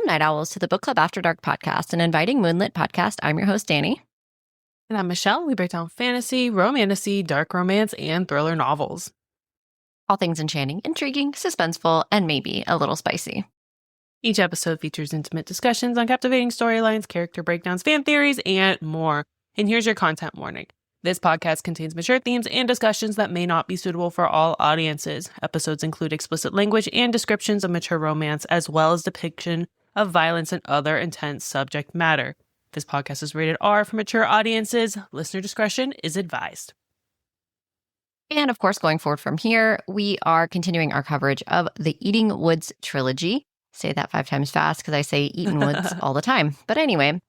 Night Owls, to the Book Club After Dark podcast, an inviting moonlit podcast. I'm your host, Danny. And I'm Michelle. We break down fantasy, romantasy, dark romance, and thriller novels. All things enchanting, intriguing, suspenseful, and maybe a little spicy. Each episode features intimate discussions on captivating storylines, character breakdowns, fan theories, and more. And here's your content warning. This podcast contains mature themes and discussions that may not be suitable for all audiences. Episodes include explicit language and descriptions of mature romance, as well as depiction of violence and other intense subject matter. This podcast is rated R for mature audiences. Listener discretion is advised. And of course, going forward from here, we are continuing our coverage of the Eating Woods Trilogy. Say that 5 times fast because I say Eating Woods all the time. But anyway,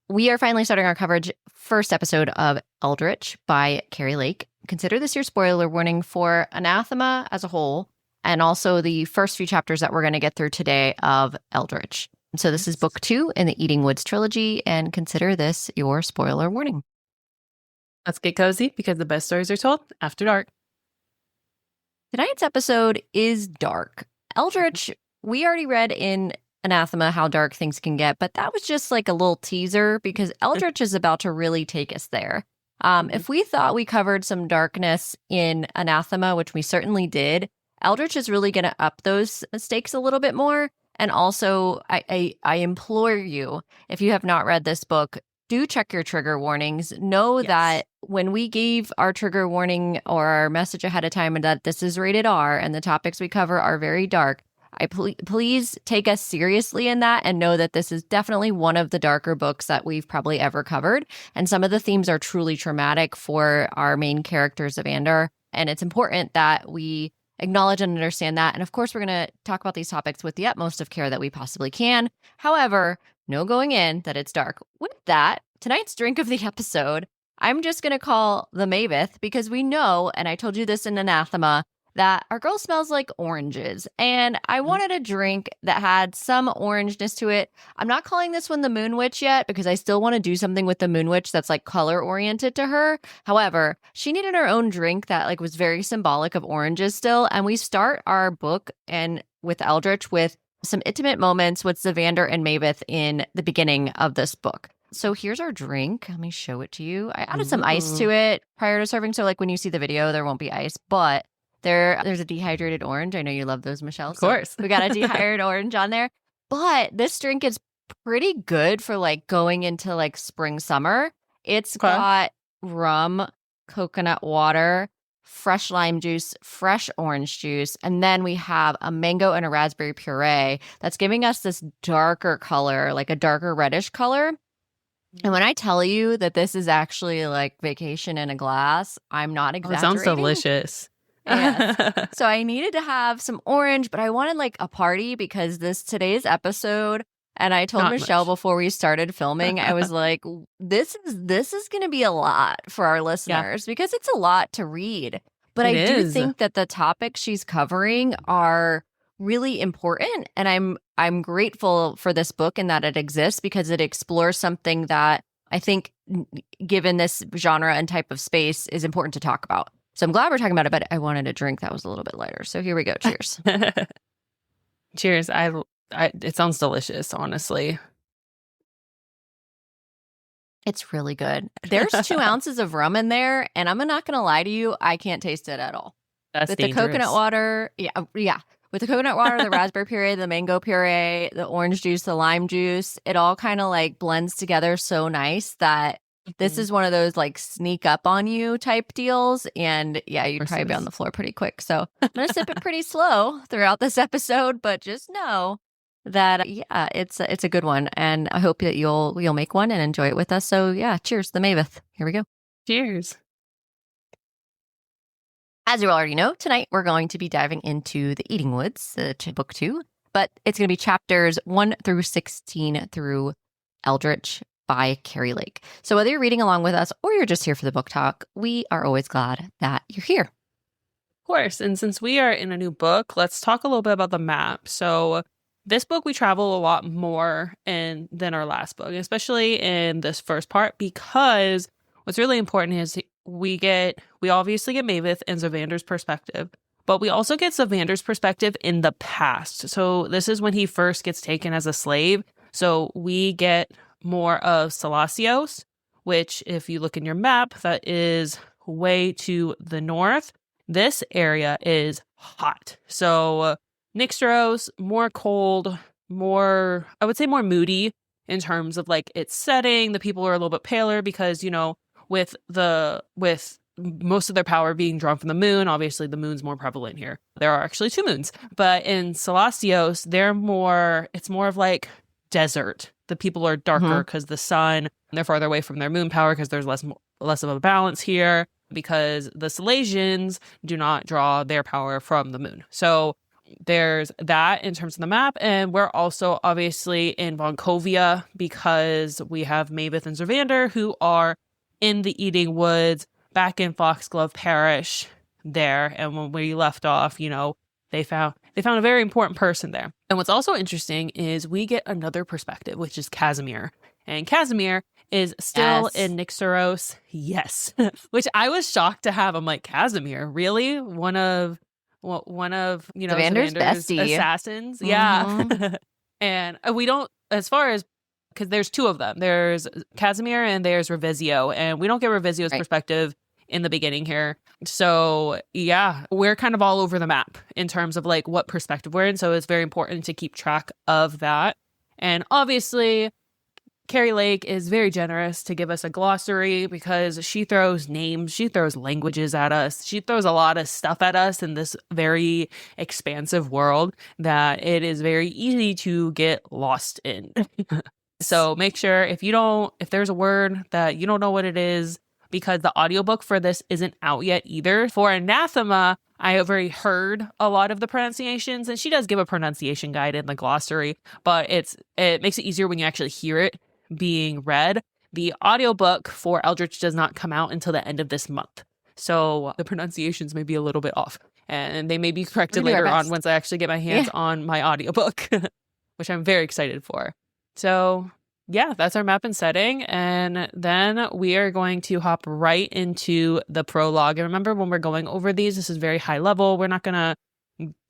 we are finally starting our coverage. First episode of Eldritch by Keri Lake. Consider this your spoiler warning for Anathema as a whole, and also the first few chapters that we're going to get through today of Eldritch. So this is book 2 in the Eating Woods trilogy, and consider this your spoiler warning. Let's get cozy because the best stories are told after dark. Tonight's episode is dark. Eldritch, we already read in Anathema how dark things can get, but that was just like a little teaser because Eldritch is about to really take us there. If we thought we covered some darkness in Anathema, which we certainly did, Eldritch is really going to up those stakes a little bit more. And also, I implore you, if you have not read this book, do check your trigger warnings. Know that when we gave our trigger warning or our message ahead of time that this is rated R and the topics we cover are very dark, please take us seriously in that and know that this is definitely one of the darker books that we've probably ever covered. And some of the themes are truly traumatic for our main characters of Andor. And it's important that we acknowledge and understand that. And of course, we're going to talk about these topics with the utmost of care that we possibly can. However, no going in that it's dark. With that, tonight's drink of the episode, I'm just going to call the Maveth because we know, and I told you this in Anathema, that our girl smells like oranges. And I wanted a drink that had some orangeness to it. I'm not calling this one the Moon Witch yet because I still want to do something with the Moon Witch that's like color oriented to her. However, she needed her own drink that like was very symbolic of oranges still. And we start our book and with Eldritch with some intimate moments with Zavander and Maveth in the beginning of this book. So here's our drink. Let me show it to you. I added some ice to it prior to serving. So like when you see the video, there won't be ice, but there's a dehydrated orange. I know you love those, Michelle. Of course. So we got a dehydrated orange on there. But this drink is pretty good for like going into like spring, summer. It's got rum, coconut water, fresh lime juice, fresh orange juice, and then we have a mango and a raspberry puree that's giving us this darker color, like a darker reddish color. And when I tell you that this is actually like vacation in a glass, I'm not exaggerating. It sounds delicious. Yes. So I needed to have some orange, but I wanted like a party because today's episode, and I told Michelle before we started filming, I was like, this is going to be a lot for our listeners because it's a lot to read. But I do think that the topics she's covering are really important, and I'm grateful for this book and that it exists because it explores something that I think, given this genre and type of space, is important to talk about. So I'm glad we're talking about it, but I wanted a drink that was a little bit lighter. So here we go. Cheers. Cheers. It sounds delicious, honestly. It's really good. There's 2 ounces of rum in there, and I'm not going to lie to you, I can't taste it at all. That's with dangerous. The coconut water, yeah. With the coconut water, the raspberry puree, the mango puree, the orange juice, the lime juice, it all kind of like blends together so nice that this is one of those like sneak up on you type deals. And yeah, you'd probably be on the floor pretty quick. So I'm going to sip it pretty slow throughout this episode, but just know that, it's a good one. And I hope that you'll make one and enjoy it with us. So yeah, cheers, the Maveth. Here we go. Cheers. As you already know, tonight we're going to be diving into the Eating Woods, book 2, but it's going to be chapters 1 through 16 through Eldritch by Keri Lake. So whether you're reading along with us or you're just here for the book talk, we are always glad that you're here. Of course. And since we are in a new book, let's talk a little bit about the map. So this book, we travel a lot more than our last book, especially in this first part, because what's really important is we obviously get Maveth and Zavander's perspective, But we also get Savander's perspective in the past. So this is when he first gets taken as a slave. So we get more of Selasios, which if you look in your map, that is way to the north. This area is hot. So Nyxtaros, more cold, more, I would say more moody in terms of like its setting. The people are a little bit paler because, you know, with most of their power being drawn from the moon, obviously the moon's more prevalent here. There are actually 2 moons. But in Selasios, it's more of like desert. The people are darker because the sun, they're farther away from their moon power because there's less of a balance here, because the Silesians do not draw their power from the moon. So there's that in terms of the map. And we're also obviously in Vonkovia because we have Maveth and Zervander who are in the Eating Woods back in Foxglove Parish there. And when we left off, you know, they found a very important person there. And what's also interesting is we get another perspective, which is Casimir. And Casimir is still in Nyxtaros. Yes. Which I was shocked to have. I'm like, Casimir, really? One of you know, Savander's bestie. Assassins. Yeah. And we don't, as far as, because there's 2 of them. There's Casimir and there's Revisio. And we don't get Revisio's perspective in the beginning here. So yeah, we're kind of all over the map in terms of like what perspective we're in. So it's very important to keep track of that. And obviously, Keri Lake is very generous to give us a glossary because she throws names, she throws languages at us, she throws a lot of stuff at us in this very expansive world that it is very easy to get lost in. So make sure if there's a word that you don't know what it is, because the audiobook for this isn't out yet either. For Anathema, I have already heard a lot of the pronunciations, and she does give a pronunciation guide in the glossary, but it makes it easier when you actually hear it being read. The audiobook for Eldritch does not come out until the end of this month. So the pronunciations may be a little bit off, and they may be corrected later on once I actually get my hands on my audiobook, which I'm very excited for. So yeah, that's our map and setting. And then we are going to hop right into the prologue. And remember, when we're going over these, this is very high level. We're not going to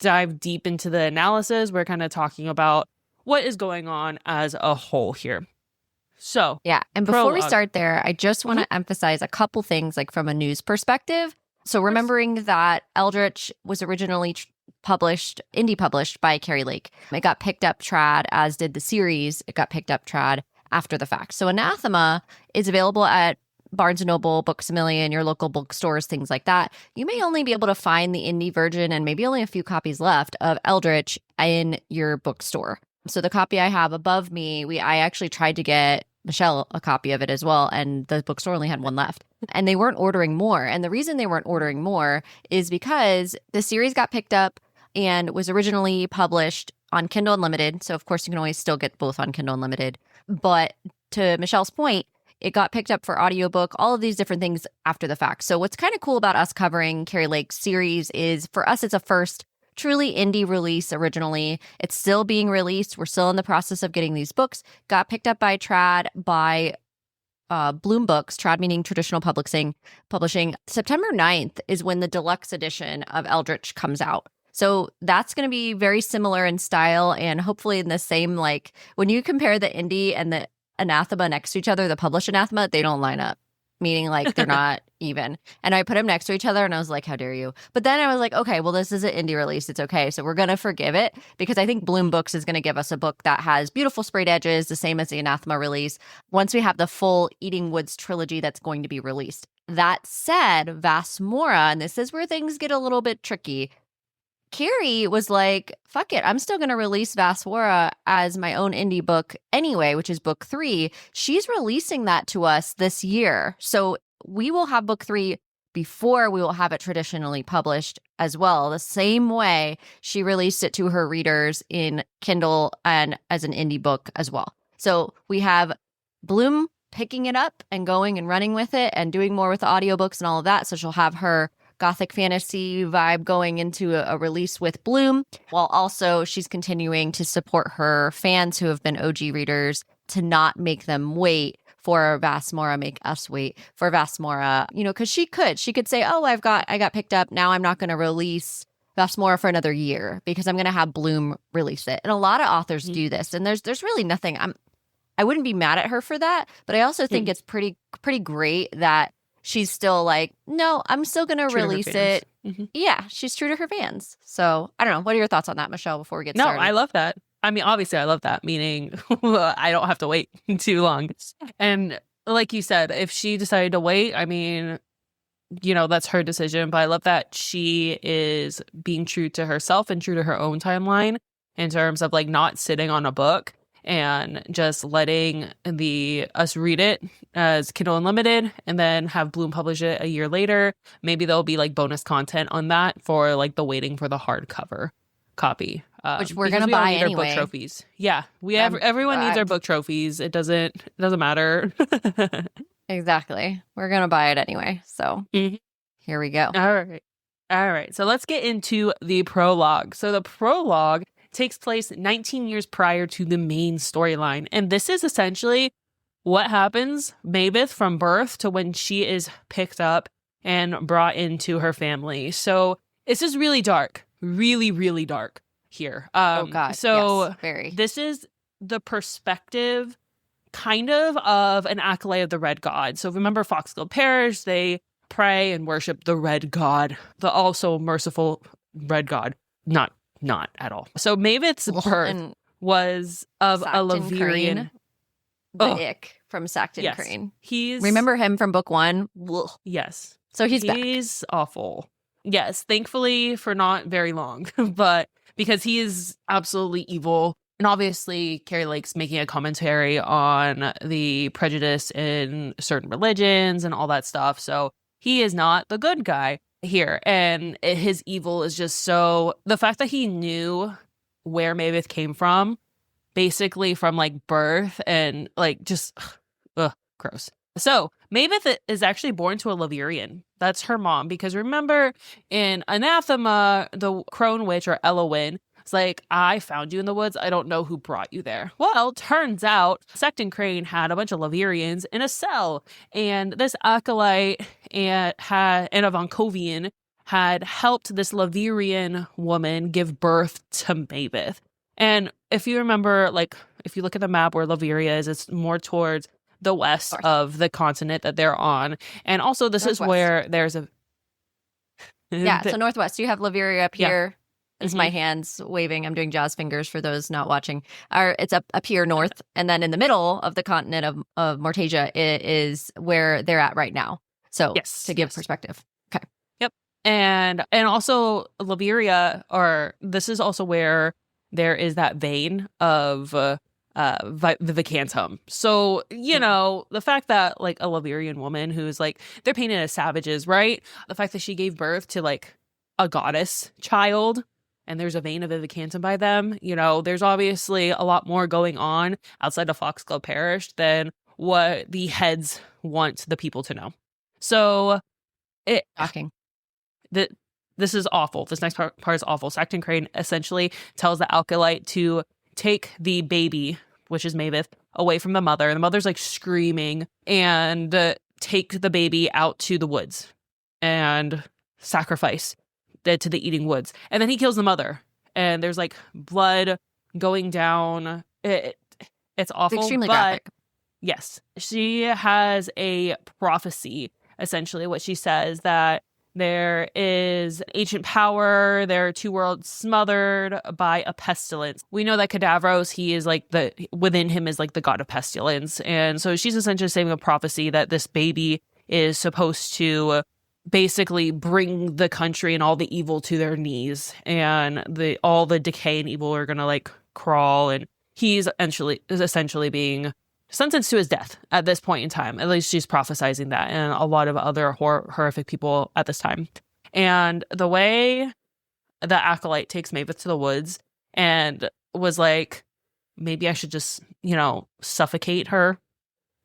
dive deep into the analysis. We're kind of talking about what is going on as a whole here. So yeah. And before we start there, I just want to emphasize a couple things like from a news perspective. So remembering that Eldritch was originally indie published by Keri Lake. It got picked up trad, as did the series. It got picked up trad after the fact. So Anathema is available at Barnes & Noble, Books A Million, your local bookstores, things like that. You may only be able to find the indie version and maybe only a few copies left of Eldritch in your bookstore. So the copy I have above me, I actually tried to get Michelle a copy of it as well, and the bookstore only had 1 left. And they weren't ordering more. And the reason they weren't ordering more is because the series got picked up and was originally published on Kindle Unlimited. So, of course, you can always still get both on Kindle Unlimited. But to Michelle's point, it got picked up for audiobook, all of these different things after the fact. So what's kind of cool about us covering Keri Lake's series is, for us, it's a first truly indie release originally. It's still being released. We're still in the process of getting these books. Got picked up by trad, by Bloom Books, trad meaning traditional publishing. September 9th is when the deluxe edition of Eldritch comes out. So that's going to be very similar in style and hopefully in the same, like, when you compare the indie and the Anathema next to each other, the published Anathema, they don't line up, meaning like they're not even. And I put them next to each other and I was like, how dare you? But then I was like, okay, well, this is an indie release. It's okay. So we're going to forgive it because I think Bloom Books is going to give us a book that has beautiful sprayed edges, the same as the Anathema release, once we have the full Eating Woods trilogy that's going to be released. That said, Vasmora, and this is where things get a little bit tricky, Keri was like, fuck it, I'm still going to release Vasmora as my own indie book anyway, which is book 3. She's releasing that to us this year. So we will have book 3 before we will have it traditionally published as well. The same way she released it to her readers in Kindle and as an indie book as well. So we have Bloom picking it up and going and running with it and doing more with the audiobooks and all of that. So she'll have her Gothic fantasy vibe going into a release with Bloom, while also she's continuing to support her fans who have been OG readers to not make them wait for Vasmora, make us wait for Vasmora, because she could say, oh, I got picked up. Now I'm not going to release fast more for another year because I'm going to have Bloom release it. And a lot of authors do this. And there's really nothing. I wouldn't be mad at her for that. But I also think it's pretty great that she's still like, no, I'm still going to release it. Yeah, she's true to her fans. So I don't know. What are your thoughts on that, Michelle, before we get started? No, I love that. I mean, obviously, I love that, meaning I don't have to wait too long. And like you said, if she decided to wait, I mean, you know, that's her decision. But I love that she is being true to herself and true to her own timeline in terms of like not sitting on a book and just letting us read it as Kindle Unlimited and then have Bloom publish it a year later. Maybe there'll be like bonus content on that for like the waiting for the hardcover copy. Which we're going to buy anyway. Book trophies. Yeah. Everyone needs our book trophies. It doesn't matter. Exactly. We're going to buy it anyway. So here we go. All right. So let's get into the prologue. So the prologue takes place 19 years prior to the main storyline. And this is essentially what happens Mavis from birth to when she is picked up and brought into her family. So this is really dark, really, really dark here. Oh, God. So yes, very. This is the perspective kind of an acolyte of the Red God. So remember Foxglove Parish, they pray and worship the Red God, the also merciful Red God. Not at all. So Mavis' birth was of a Laverian. The Ick from Sackton Crane. He's remember him from book 1? Ugh. Yes. So he's back. He's awful. Yes, thankfully for not very long, but because he is absolutely evil. And obviously, Keri Lake's making a commentary on the prejudice in certain religions and all that stuff. So he is not the good guy here. And his evil is just so... The fact that he knew where Mavis came from, basically from like birth and like just... gross. So Mavis is actually born to a Laverian. That's her mom. Because remember in Anathema, the crone witch or Elowyn, it's like, I found you in the woods. I don't know who brought you there. Well, turns out Sackton Crane had a bunch of Laverians in a cell. And this acolyte and a Voncovian had helped this Laverian woman give birth to Mavis. And if you remember, like, if you look at the map where Laveria is, it's more towards the west of the continent that they're on. And also this Northwest. Is where there's a... Yeah, so northwest. You have Laveria up here. Is Mm-hmm. my hands waving. I'm doing jazz fingers for those not watching. It's up here north. And then in the middle of the continent of Mortasia is where they're at right now. So to give perspective. Okay. Yep. And also Laveria, or this is also where there is that vein of the Vicantum. So, you know, the fact that like a Laverian woman who's like, they're painted as savages, right? The fact that she gave birth to like a goddess child and there's a vein of Vicantum by them, you know, there's obviously a lot more going on outside of Foxglove Parish than what the heads want the people to know. So Shocking. This is awful. This next part is awful. Sackton Crane essentially tells the acolyte to take the baby, which is Mavis, away from the mother. And the mother's like screaming, and take the baby out to the woods and sacrifice to the eating woods. And then he kills the mother. And there's like blood going down. It's awful. It's extremely but graphic. Yes. She has a prophecy, essentially, what she says, that there is ancient power. There are two worlds smothered by a pestilence. We know that Cadavros, he is like within him is like the god of pestilence. And so she's essentially saying a prophecy that this baby is supposed to basically bring the country and all the evil to their knees. And all the decay and evil are going to like crawl. And he's essentially being sentenced to his death at this point in time. At least she's prophesizing that, and a lot of other horrific people at this time. And the way the acolyte takes Mavis to the woods and was like, maybe I should just, suffocate her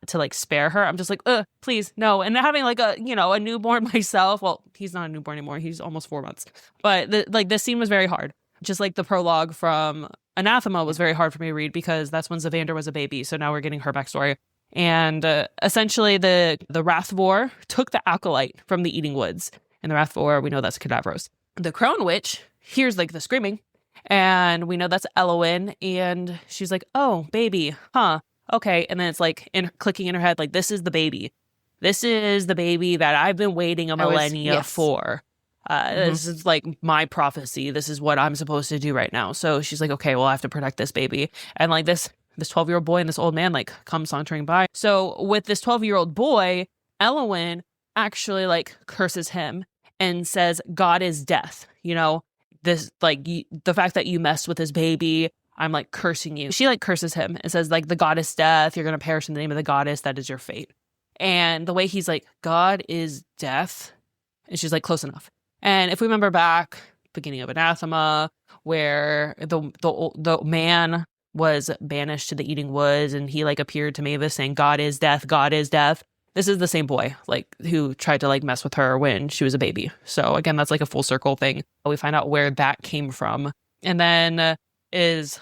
to like spare her. I'm just like, please, no. And having like a newborn myself. Well, he's not a newborn anymore. He's almost 4 months. But this scene was very hard. Just like the prologue from Anathema was very hard for me to read because that's when Zavander was a baby. So now we're getting her backstory. And essentially the Wrathvor took the acolyte from the Eating Woods. And the Wrathvor, we know that's Cadavros. The Crone Witch hears like the screaming, and we know that's Elowen, and she's like, oh, baby, huh? Okay. And then it's like clicking in her head, like, this is the baby. This is the baby that I've been waiting a millennia for. This is like my prophecy. This is what I'm supposed to do right now. So she's like, okay, well, I have to protect this baby. And like this 12-year-old boy and this old man like come sauntering by. So with this 12-year-old boy, Elowen actually like curses him and says, God is death. You know, this like the fact that you messed with his baby, I'm like cursing you. She like curses him and says like, the goddess death, you're going to perish in the name of the goddess. That is your fate. And the way he's like, God is death. And she's like, close enough. And if we remember back, beginning of Anathema, where the man was banished to the Eating Woods and he like appeared to Mavis saying, God is death, God is death. This is the same boy, like, who tried to like mess with her when she was a baby. So again, that's like a full circle thing. We find out where that came from. And then is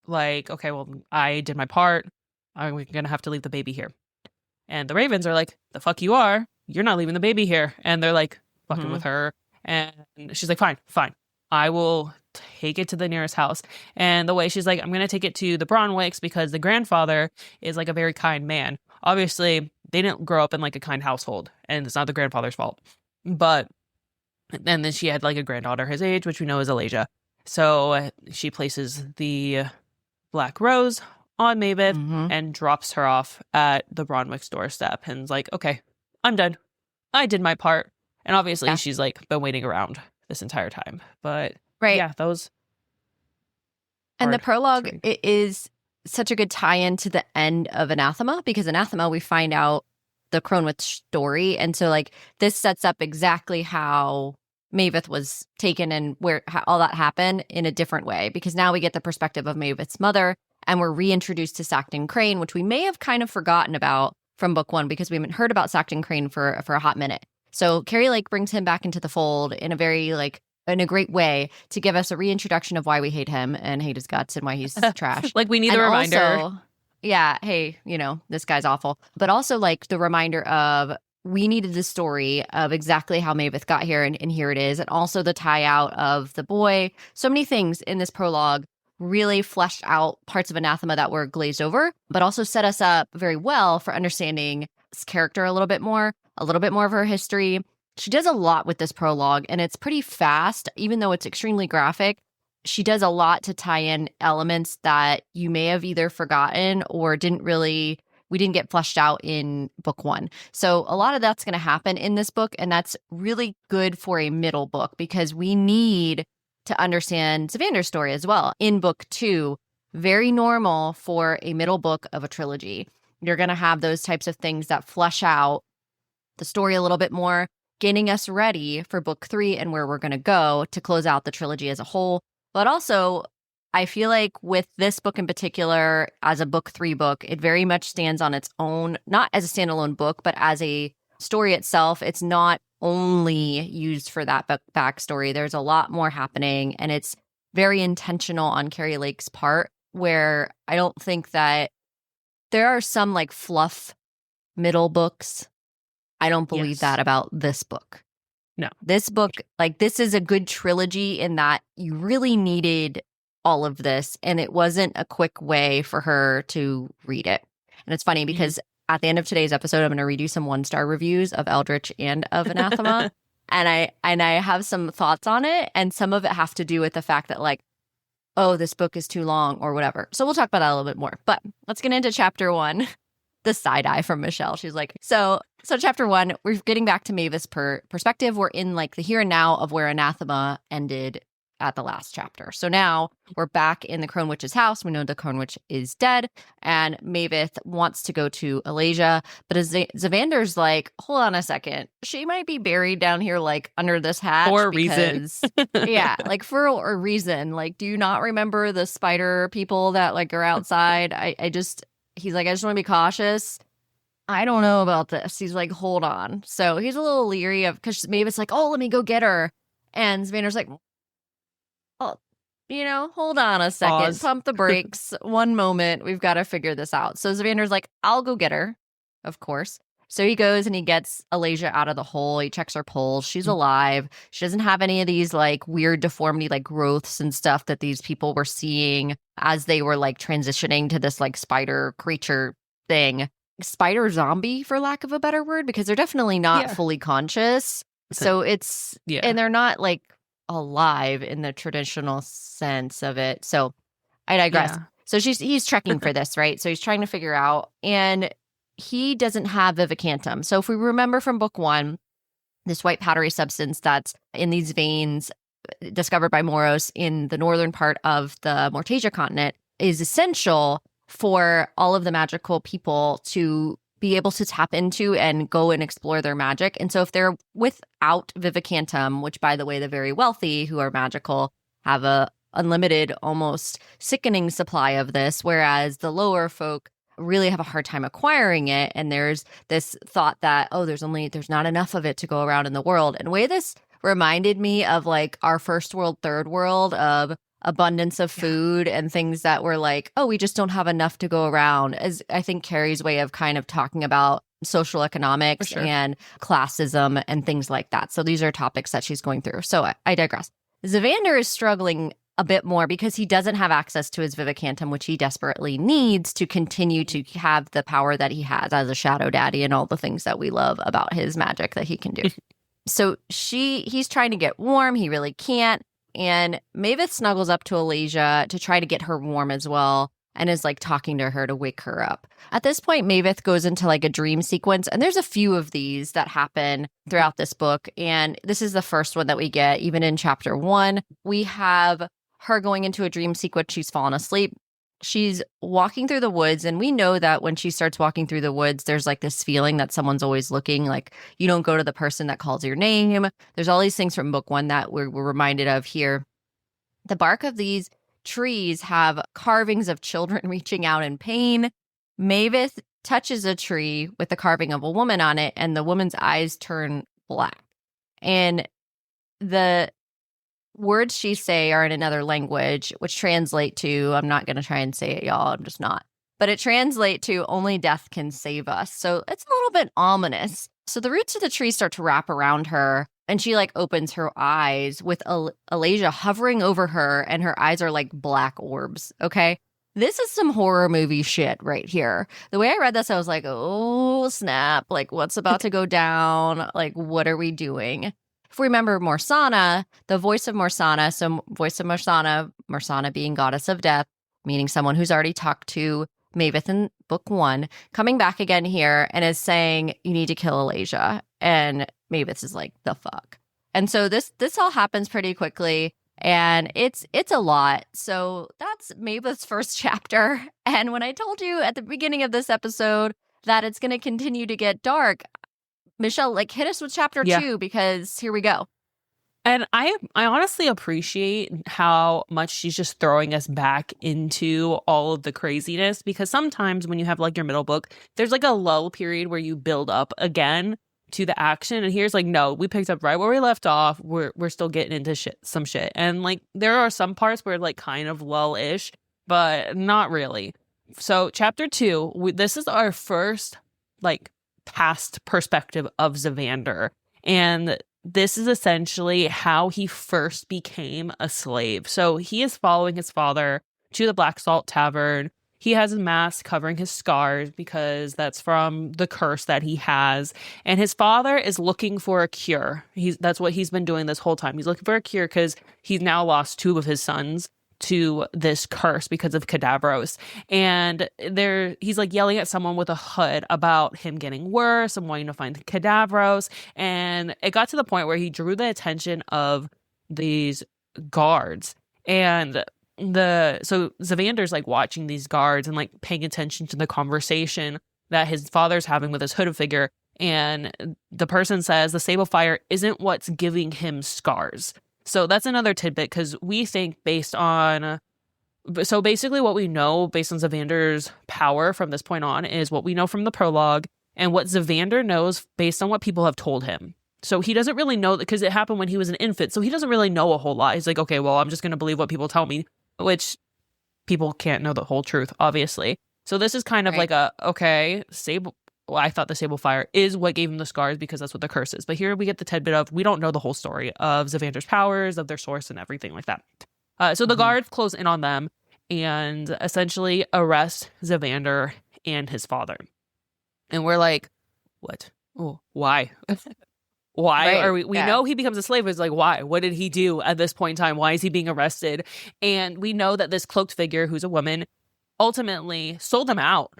like, okay, well, I did my part. I'm going to have to leave the baby here. And the Ravens are like, the fuck you are? You're not leaving the baby here. And they're like fucking with her. And she's like, fine. I will take it to the nearest house. And the way she's like, I'm going to take it to the Bronwicks because the grandfather is like a very kind man. Obviously, they didn't grow up in like a kind household, and it's not the grandfather's fault. But, and then she had like a granddaughter his age, which we know is Alasia. So she places the Black Rose on Mavis and drops her off at the Bronwick's doorstep and is like, okay, I'm done. I did my part. And obviously she's like been waiting around this entire time. But yeah, those. And the prologue is such a good tie-in to the end of Anathema, because Anathema, we find out the Kronwich story. And so like this sets up exactly how Mavis was taken and how all that happened in a different way, because now we get the perspective of Mavis's mother. And we're reintroduced to Sancton Crane, which we may have kind of forgotten about from book one because we haven't heard about Sancton Crane for a hot minute. So Keri Lake brings him back into the fold in a very in a great way to give us a reintroduction of why we hate him and hate his guts and why he's trash. Like we need the reminder. Also, yeah, hey, this guy's awful. But also like the reminder of we needed the story of exactly how Mavis got here and here it is. And also the tie out of the boy. So many things in this prologue really fleshed out parts of Anathema that were glazed over, but also set us up very well for understanding his character a little bit more of her history. She does a lot with this prologue, and it's pretty fast, even though it's extremely graphic. She does a lot to tie in elements that you may have either forgotten or we didn't get fleshed out in book one. So a lot of that's going to happen in this book, and that's really good for a middle book because we need to understand Zavander's story as well. In book two, very normal for a middle book of a trilogy. You're going to have those types of things that flesh out the story a little bit more, getting us ready for book three and where we're going to go to close out the trilogy as a whole. But also, I feel like with this book in particular, as a book three book, it very much stands on its own, not as a standalone book, but as a story itself. It's not only used for that backstory. There's a lot more happening, and it's very intentional on Keri Lake's part, where I don't think that there are some like fluff middle books. I don't believe that about this book. No. This book, like, this is a good trilogy in that you really needed all of this, and it wasn't a quick way for her to read it. And it's funny because at the end of today's episode, I'm going to read you some 1-star reviews of Eldritch and of Anathema. and I have some thoughts on it, and some of it have to do with the fact that like, oh, this book is too long or whatever. So we'll talk about that a little bit more. But let's get into chapter one. The side eye from Michelle. She's like, so chapter one, we're getting back to Mavis' perspective. We're in like the here and now of where Anathema ended at the last chapter. So now we're back in the Kronwich's house. We know the Kronwich is dead, and Mavis wants to go to Alasia. But as Zavander's like, hold on a second, she might be buried down here, like under this hatch for a reason. Yeah, like for a reason. Like, do you not remember the spider people that like are outside? He's like, I just want to be cautious. I don't know about this. He's like, hold on. So he's a little leery of, because Mavis like, oh, let me go get her. And Zavander's like, oh, hold on a second. Pause. Pump the brakes. One moment. We've got to figure this out. So Zavander's like, I'll go get her, of course. So he goes and he gets Alasia out of the hole. He checks her pulse. She's alive. She doesn't have any of these like weird deformity, like growths and stuff that these people were seeing as they were like transitioning to this like spider creature thing. Spider zombie, for lack of a better word, because they're definitely not fully conscious. So it's, and they're not like alive in the traditional sense of it. So I digress. Yeah. So he's checking for this, right? So he's trying to figure out, and he doesn't have vivicantum. So if we remember from book 1, this white powdery substance that's in these veins discovered by Moros in the northern part of the Mortasia continent is essential for all of the magical people to be able to tap into and go and explore their magic. And so if they're without vivicantum, which by the way, the very wealthy who are magical have a unlimited, almost sickening supply of this, whereas the lower folk really have a hard time acquiring it. And there's this thought that, oh, there's not enough of it to go around in the world. And the way this reminded me of like our first world, third world of abundance of food and things that were like, oh, we just don't have enough to go around, as I think Keri's way of kind of talking about social economics and classism and things like that. So these are topics that she's going through. So I digress. Zavander is struggling a bit more because he doesn't have access to his vivicantum, which he desperately needs to continue to have the power that he has as a shadow daddy and all the things that we love about his magic that he can do. So he's trying to get warm. He really can't. And Mavis snuggles up to Alasia to try to get her warm as well and is like talking to her to wake her up. At this point, Mavis goes into like a dream sequence, and there's a few of these that happen throughout this book. And this is the first one that we get. Even in chapter 1, we have her going into a dream sequence. She's fallen asleep. She's walking through the woods, and we know that when she starts walking through the woods, there's like this feeling that someone's always looking, like you don't go to the person that calls your name. There's all these things from book 1 that we're reminded of here. The bark of these trees have carvings of children reaching out in pain. Mavis touches a tree with the carving of a woman on it, and the woman's eyes turn black. And the words she say are in another language, which translate to, I'm not going to try and say it, y'all, I'm just not. But it translates to only death can save us. So it's a little bit ominous. So the roots of the tree start to wrap around her, and she like opens her eyes with Alasia hovering over her, and her eyes are like black orbs. Okay. This is some horror movie shit right here. The way I read this, I was like, oh, snap. Like, what's about to go down? Like, what are we doing? If we remember Morsana, the voice of Morsana, so voice of Morsana being goddess of death, meaning someone who's already talked to Mavis in book 1, coming back again here and is saying, you need to kill Alasia. And Mavis is like, the fuck. And so this all happens pretty quickly, and it's a lot. So that's Mavis' first chapter. And when I told you at the beginning of this episode that it's going to continue to get dark, Michelle, like, hit us with chapter 2, because here we go. And I honestly appreciate how much she's just throwing us back into all of the craziness, because sometimes when you have like your middle book, there's like a lull period where you build up again to the action. And here's like, no, we picked up right where we left off. We're still getting into some shit. And like there are some parts where like kind of lull-ish, but not really. So chapter 2, this is our first like past perspective of Zavander, and this is essentially how he first became a slave. So he is following his father to the Black Salt Tavern. He has a mask covering his scars because that's from the curse that he has, and his father is looking for a cure. That's what he's been doing this whole time. He's looking for a cure because he's now lost 2 of his sons to this curse because of Cadavros. And he's like yelling at someone with a hood about him getting worse and wanting to find Cadavros. And it got to the point where he drew the attention of these guards. And so Zavander's like watching these guards and like paying attention to the conversation that his father's having with his hooded figure. And the person says the sable fire isn't what's giving him scars. So that's another tidbit, because we think so basically what we know based on Zavander's power from this point on is what we know from the prologue and what Zavander knows based on what people have told him. So he doesn't really know, because it happened when he was an infant. So he doesn't really know a whole lot. He's like, okay, well, I'm just going to believe what people tell me, which people can't know the whole truth, obviously. So this is kind of like okay, well, I thought the sable fire is what gave him the scars because that's what the curse is. But here we get the tidbit of we don't know the whole story of Zavander's powers, of their source, and everything like that. So the guards close in on them and essentially arrest Zavander and his father. And we're like, what? Oh, why? Why Right, are we know he becomes a slave. It's like, why? What did he do at this point in time? Why is he being arrested? And we know that this cloaked figure, who's a woman, ultimately sold him out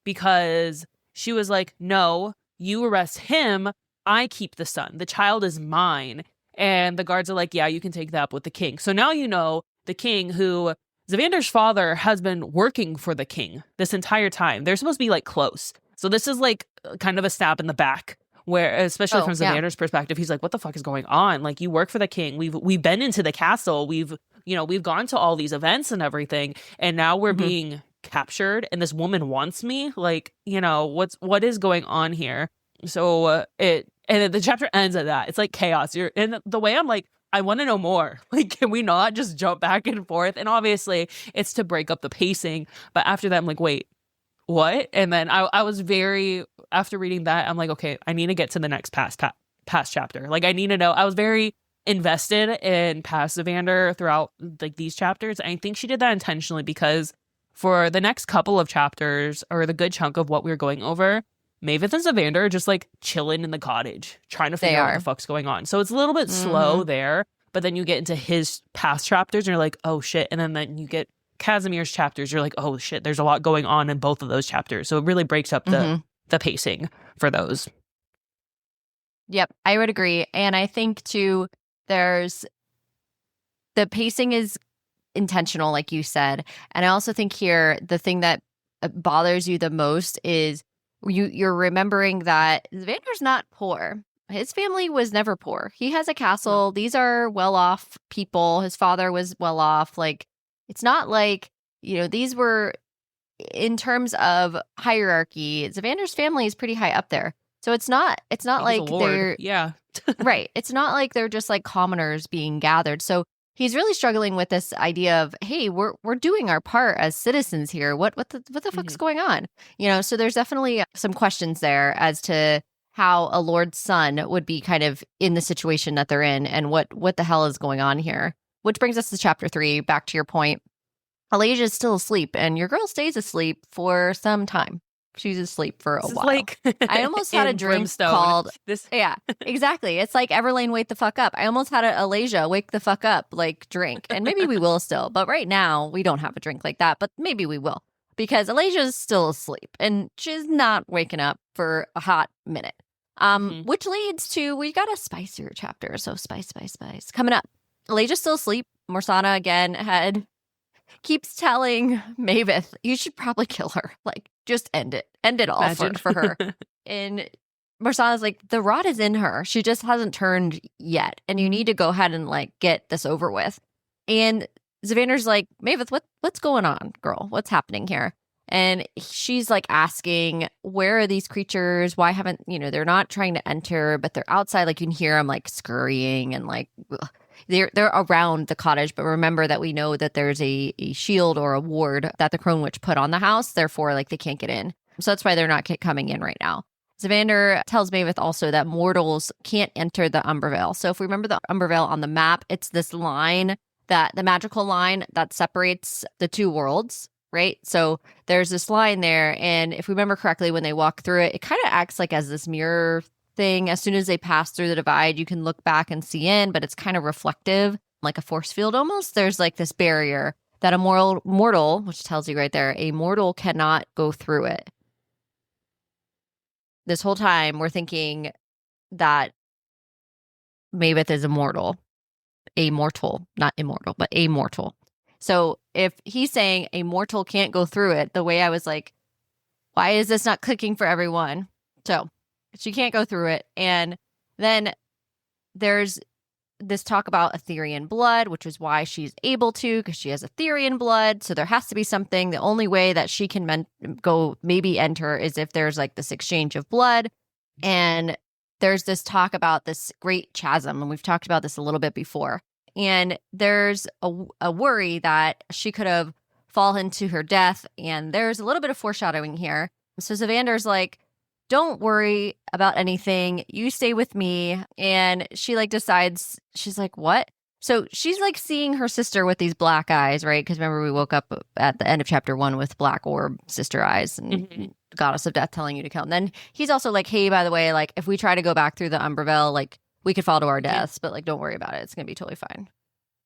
because she was like, no, you arrest him. I keep the son. The child is mine. And the guards are like, yeah, you can take that up with the king. So now you know the king, who Zavander's father has been working for the king this entire time. They're supposed to be like close. So this is like kind of a stab in the back, where especially from Zavander's perspective, he's like, what the fuck is going on? Like, you work for the king. We've been into the castle. We've gone to all these events and everything. And now we're being captured and this woman wants me. Like, what is going on here? So and the chapter ends at that. It's like chaos. And the way I'm like, I want to know more. Like, can we not just jump back and forth? And obviously it's to break up the pacing. But after that, I'm like, wait, what? And then I was very, after reading that, I'm like, okay, I need to get to the next past chapter. Like, I need to know. I was very invested in past Zavander throughout like these chapters. And I think she did that intentionally because for the next couple of chapters, or the good chunk of what we were going over, Mavis and Zavander are just like chilling in the cottage, trying to figure out what the fuck's going on. So it's a little bit slow there, but then you get into his past chapters and you're like, oh shit. And then you get Casimir's chapters, you're like, oh shit, there's a lot going on in both of those chapters. So it really breaks up the pacing for those. Yep, I would agree. And I think too, the pacing is intentional, like you said. And I also think here, the thing that bothers you the most is you're remembering that Vander's not poor. His family was never poor. He has a castle. No. These are well-off people. His father was well-off. Like, it's not like, these were, in terms of hierarchy, Zavander's family is pretty high up there. So it's not like they're... Yeah. Right. It's not like they're just like commoners being gathered. So he's really struggling with this idea of, hey, we're doing our part as citizens here. What the fuck's going on? So there's definitely some questions there as to how a lord's son would be kind of in the situation that they're in, and what the hell is going on here. Which brings us to chapter 3, back to your point. Alasia is still asleep, and your girl stays asleep for some time. She's asleep for a while. Like I almost had a drink called this. Yeah, exactly. It's like Everlane, wake the fuck up. I almost had a Alasia, wake the fuck up, like drink. And maybe we will still. But right now, we don't have a drink like that. But maybe we will. Because Alasia is still asleep. And she's not waking up for a hot minute. Which leads to, we got a spicier chapter. So spice. Coming up. Alasia's still asleep. Morsana, again, keeps telling Mavis, you should probably kill her. Like, just end it. End it all for her. And Morsana's like, the rot is in her. She just hasn't turned yet. And you need to go ahead and, like, get this over with. And Zavander's like, Mavis, what's going on, girl? What's happening here? And she's, like, asking, where are these creatures? Why haven't, they're not trying to enter, but they're outside. Like, you can hear them, like, scurrying and, like, ugh. They're around the cottage, but remember that we know that there's a shield or a ward that the Crone Witch put on the house. Therefore, like, they can't get in. So that's why they're not coming in right now. Zavander tells Mavis also that mortals can't enter the Umbervale. So if we remember the Umbervale on the map, it's this line, that the magical line that separates the two worlds, right? So there's this line there. And if we remember correctly, when they walk through it, it kind of acts like as this mirror thing. As soon as they pass through the divide, you can look back and see in, but it's kind of reflective, like a force field almost. There's like this barrier that a mortal, which tells you right there, a mortal cannot go through it. This whole time, we're thinking that Mavis is immortal. Not immortal, but amortal. So if he's saying a mortal can't go through it, the way I was like, why is this not clicking for everyone? So she can't go through it. And then there's this talk about Etherian blood, which is why she's able to, because she has Etherian blood. So there has to be something. The only way that she can maybe enter is if there's like this exchange of blood. And there's this talk about this great chasm. And we've talked about this a little bit before. And there's a worry that she could have fallen to her death. And there's a little bit of foreshadowing here. So Zavander's like, don't worry about anything. You stay with me. And she like decides, she's like, what? So she's like seeing her sister with these black eyes, right? Because remember, we woke up at the end of chapter 1 with black orb sister eyes and goddess of death telling you to kill. And then he's also like, hey, by the way, like if we try to go back through the Umbravel, like we could fall to our deaths, but like don't worry about it. It's going to be totally fine.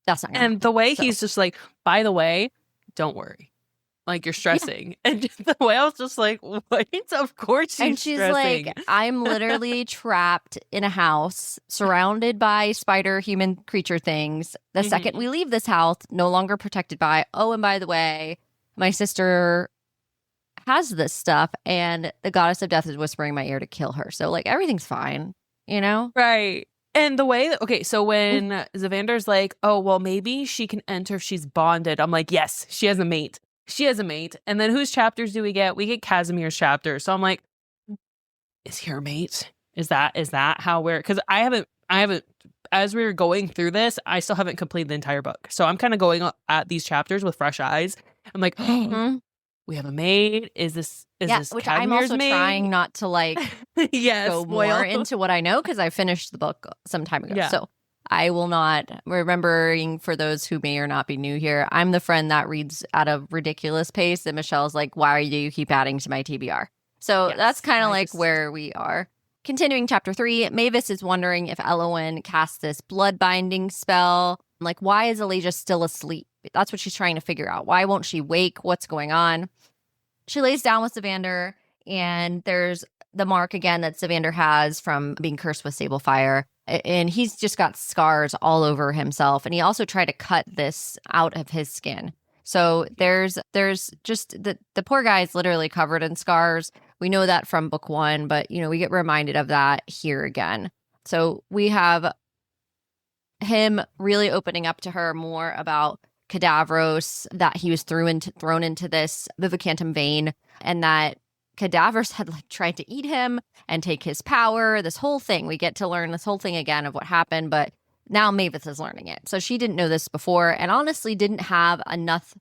That's not gonna happen. the way he's just like, by the way, don't worry. Like, you're stressing. Yeah. And the way I was just like, what? Of course she's stressing. Like, I'm literally trapped in a house surrounded by spider human creature things. The second we leave this house, no longer protected by, oh, and by the way, my sister has this stuff and the goddess of death is whispering in my ear to kill her. So, like, everything's fine, you know? Right. And the way that, okay, so when Zavander's like, oh, well, maybe she can enter if she's bonded. I'm like, yes, she has a mate. She has a mate. And then whose chapters do we get? We get Casimir's chapter. So I'm like, is he her mate? Is that how we're, because I haven't, as we were going through this, I still haven't completed the entire book. So I'm kind of going at these chapters with fresh eyes. I'm like, we have a mate. Is this which Casimir's I'm also mate? trying not to like go more into what I know because I finished the book some time ago. Yeah. So I will not, remembering for those who may or not be new here, I'm the friend that reads at a ridiculous pace and Michelle's like, why do you keep adding to my TBR? So that's kind of like where we are. Continuing chapter 3, Mavis is wondering if Elowen cast this blood binding spell. Like, why is Elijah still asleep? That's what she's trying to figure out. Why won't she wake? What's going on? She lays down with Zavander, and there's the mark again that Zavander has from being cursed with sable fire. And he's just got scars all over himself. And he also tried to cut this out of his skin. So there's just the poor guy is literally covered in scars. We know that from book 1, but, you know, we get reminded of that here again. So we have him really opening up to her more about Cadavros, that he was thrown into this Vivicantum vein, and that Cadavros had like tried to eat him and take his power. This whole thing, we get to learn this whole thing again of what happened, but now Mavis is learning it. So she didn't know this before, and honestly didn't have enough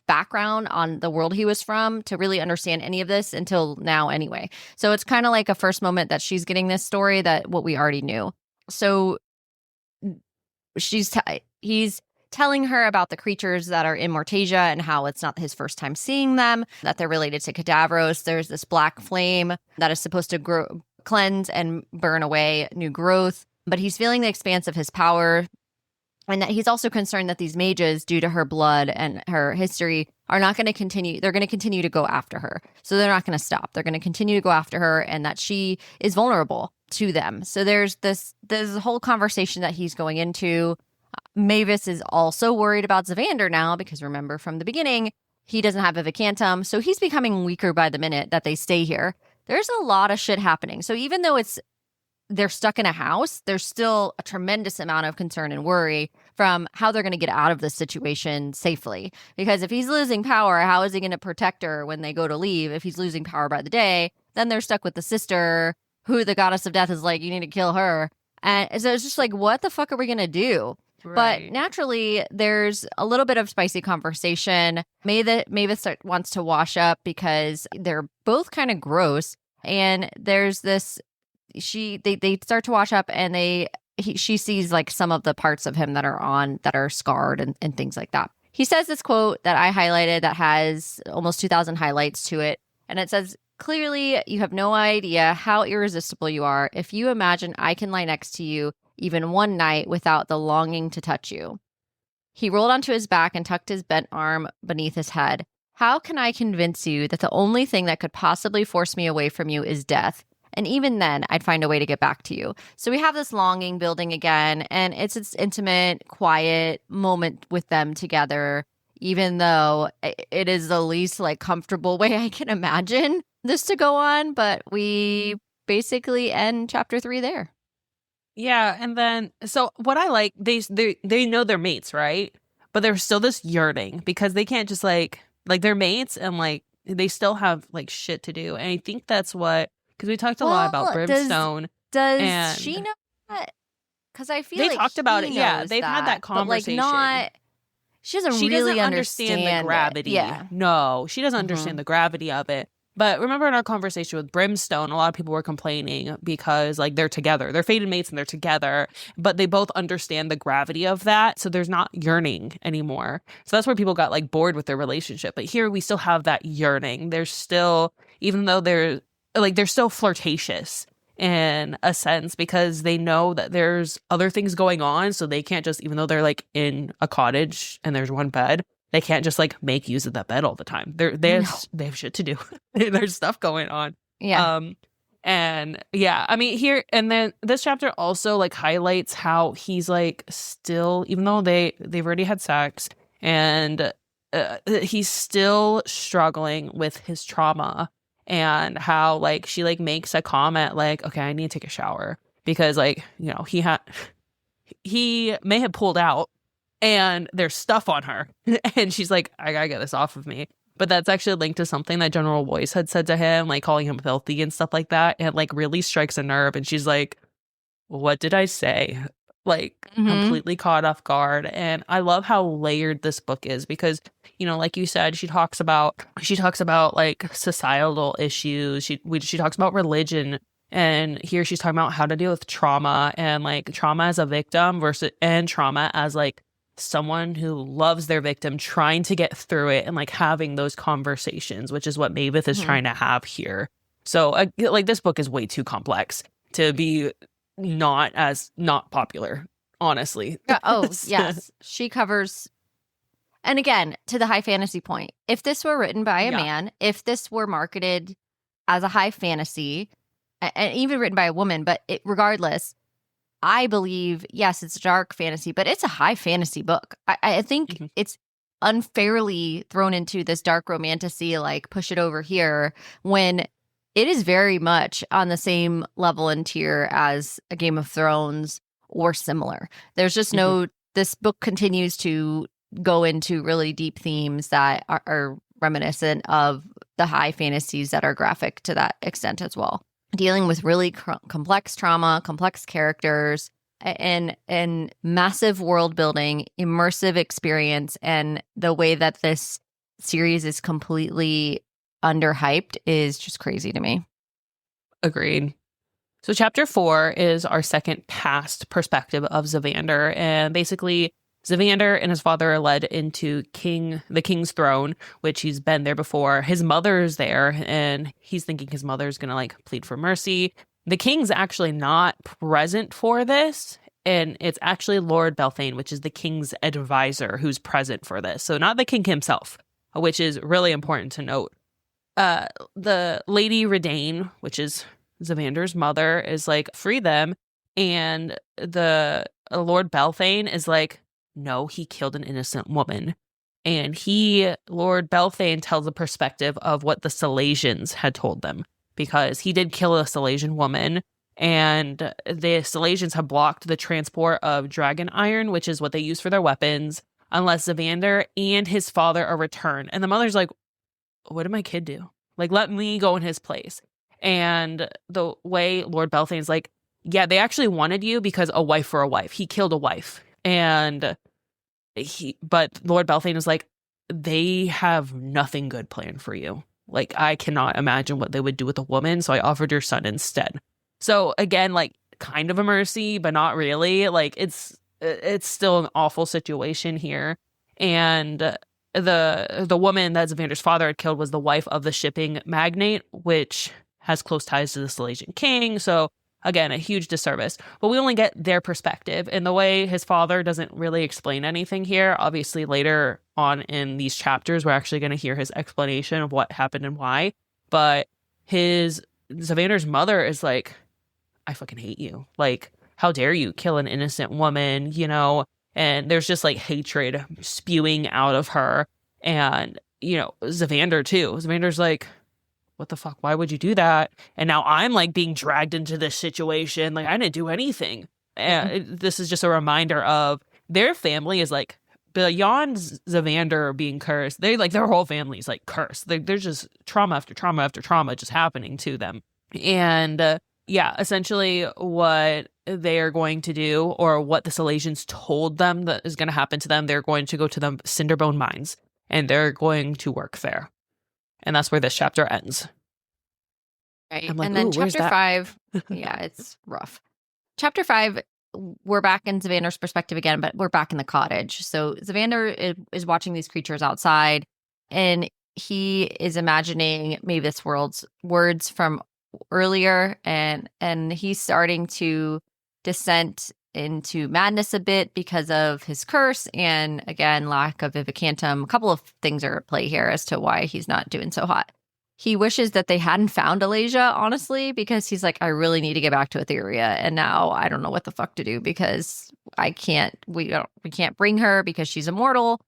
background on the world he was from to really understand any of this until now anyway. So it's kind of like a first moment that she's getting this story that what we already knew. So he's telling her about the creatures that are in Mortasia and how it's not his first time seeing them, that they're related to Cadavros. There's this black flame that is supposed to cleanse and burn away new growth, but he's feeling the expanse of his power, and that he's also concerned that these mages, due to her blood and her history, are not going to continue. They're going to continue to go after her. So they're not going to stop. They're going to continue to go after her, and that she is vulnerable to them. So there's this whole conversation that he's going into. Mavis is also worried about Zavander now because remember from the beginning, he doesn't have a Vivicantum, so he's becoming weaker by the minute that they stay here. There's a lot of shit happening. So even though they're stuck in a house, there's still a tremendous amount of concern and worry from how they're going to get out of this situation safely. Because if he's losing power, how is he going to protect her when they go to leave? If he's losing power by the day, then they're stuck with the sister, who the goddess of death is like, you need to kill her. And so it's just like, what the fuck are we going to do? Right. But naturally, there's a little bit of spicy conversation. Mavis wants to wash up because they're both kind of gross. And there's this, they start to wash up, and she sees like some of the parts of him that are scarred and things like that. He says this quote that I highlighted that has almost 2,000 highlights to it. And it says, "Clearly, you have no idea how irresistible you are if you imagine I can lie next to you even one night without the longing to touch you." He rolled onto his back and tucked his bent arm beneath his head. "How can I convince you that the only thing that could possibly force me away from you is death? And even then, I'd find a way to get back to you." So we have this longing building again, and it's this intimate, quiet moment with them together, even though it is the least like comfortable way I can imagine this to go on. But we basically end chapter 3 there. Yeah, and then so what I like, they know they're mates, right? But there's still this yearning because they can't just like they're mates, and like they still have like shit to do. And I think that's what, because we talked a lot about Brimstone. Does she know that? Because I feel they like talked about it. Yeah, knows they've had that conversation. But like she doesn't really understand the gravity. Yeah. No, she doesn't understand the gravity of it. But remember in our conversation with Brimstone, a lot of people were complaining because like they're together. They're fated mates and they're together, but they both understand the gravity of that. So there's not yearning anymore. So that's where people got like bored with their relationship. But here we still have that yearning. There's still, even though they're still flirtatious in a sense because they know that there's other things going on. So they can't just, even though they're like in a cottage and there's one bed, they can't just like make use of that bed all the time. They have shit to do. There's stuff going on. Yeah. And yeah, I mean here, and then this chapter also like highlights how he's like still, even though they've already had sex, and he's still struggling with his trauma, and how like she like makes a comment like, okay, I need to take a shower because like, you know, he may have pulled out and there's stuff on her. And she's like, I gotta get this off of me. But that's actually linked to something that General Royce had said to him, like calling him filthy and stuff like that. And it like really strikes a nerve. And she's like, what did I say? Like completely caught off guard. And I love how layered this book is because, you know, like you said, she talks about like societal issues. She talks about religion. And here she's talking about how to deal with trauma and like trauma as a victim and trauma as like someone who loves their victim, trying to get through it and like having those conversations, which is what Mavis is trying to have here. So like this book is way too complex to be not popular, honestly. Oh, yes. She covers, and again, to the high fantasy point, if this were written by a man, if this were marketed as a high fantasy, and even written by a woman, but regardless, I believe, yes, it's dark fantasy, but it's a high fantasy book. I think it's unfairly thrown into this dark romantasy, like push it over here, when it is very much on the same level and tier as a Game of Thrones or similar. There's just this book continues to go into really deep themes that are reminiscent of the high fantasies that are graphic to that extent as well. Dealing with really complex trauma, complex characters, and massive world building, immersive experience, and the way that this series is completely underhyped is just crazy to me. Agreed. So chapter 4 is our second past perspective of Zavander, and basically Zavander and his father are led into the king's throne, which he's been there before. His mother's there, and he's thinking his mother's going to like plead for mercy. The king's actually not present for this, and it's actually Lord Belthane, which is the king's advisor, who's present for this. So not the king himself, which is really important to note. The Lady Redane, which is Zavander's mother, is like, free them, and the Lord Belthane is like, no, he killed an innocent woman. And Lord Belthane, tells the perspective of what the Silesians had told them, because he did kill a Silesian woman, and the Silesians have blocked the transport of dragon iron, which is what they use for their weapons, unless Zavander and his father are returned. And the mother's like, what did my kid do? Like, let me go in his place. And the way Lord Belthane's like, yeah, they actually wanted you because a wife for a wife. He killed a wife. But Lord Belthane is like, they have nothing good planned for you. Like, I cannot imagine what they would do with a woman, so I offered your son instead. So again, like, kind of a mercy, but not really. Like, it's still an awful situation here. And the woman that Zavander's father had killed was the wife of the shipping magnate, which has close ties to the Silesian king. So again, a huge disservice. But we only get their perspective. And the way his father doesn't really explain anything here, obviously later on in these chapters, we're actually going to hear his explanation of what happened and why. But Zavander's mother is like, I fucking hate you. Like, how dare you kill an innocent woman, you know? And there's just like hatred spewing out of her. And, you know, Zavander too. Zavander's like, what the fuck? Why would you do that? And now I'm like being dragged into this situation. Like, I didn't do anything. And this is just a reminder of their family is like, beyond Zavander being cursed, their whole family is like cursed. There's just trauma after trauma after trauma just happening to them. And yeah, essentially what they are going to do, or what the Silesians told them that is going to happen to them, they're going to go to the Cinderbone mines and they're going to work there. And that's where this chapter ends. Right. I'm like, And then ooh, where's chapter that? 5, yeah, it's rough. Chapter 5, we're back in Zavander's perspective again, but we're back in the cottage. So Zavander is watching these creatures outside, and he is imagining Mavis World's words from earlier, and he's starting to descent into madness a bit because of his curse and, again, lack of Vivicantum. A couple of things are at play here as to why he's not doing so hot. He wishes that they hadn't found Alasia, honestly, because he's like, I really need to get back to Etheria, and now I don't know what the fuck to do because we can't bring her because she's immortal,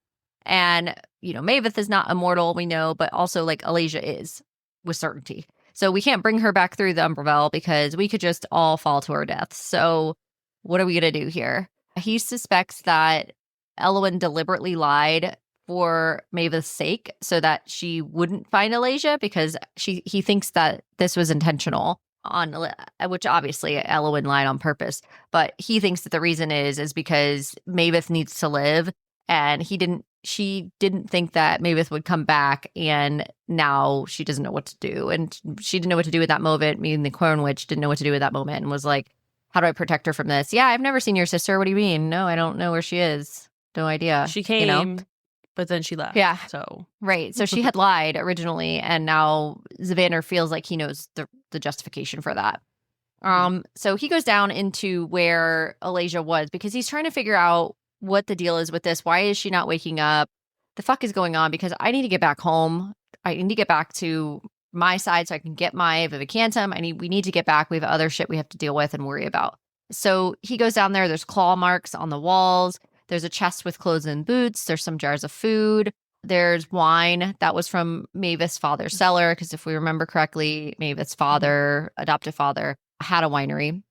and Maveth is not immortal, we know, but also like Alasia is with certainty. So we can't bring her back through the Umbravel because we could just all fall to our deaths. So what are we gonna do here? He suspects that Elwyn deliberately lied for Maveth's sake so that she wouldn't find Alasia, because he thinks that this was intentional which obviously Elwyn lied on purpose, but he thinks that the reason is because Maveth needs to live, and she didn't think that Maveth would come back, and now she doesn't know what to do, and she didn't know what to do at that moment. Meaning the Clone Witch didn't know what to do at that moment and was like, how do I protect her from this? Yeah, I've never seen your sister. What do you mean? No, I don't know where she is. No idea. She came, but then she left. Yeah. So right. So she had lied originally, and now Zavander feels like he knows the justification for that. So he goes down into where Alasia was because he's trying to figure out what the deal is with this. Why is she not waking up? The fuck is going on? Because I need to get back home. I need to get back to my side so I can get my Vivicantum. We need to get back. We have other shit we have to deal with and worry about. So he goes down there. There's claw marks on the walls. There's a chest with clothes and boots. There's some jars of food. There's wine that was from Maveth's father's cellar, because if we remember correctly, Maveth's father, adoptive father, had a winery.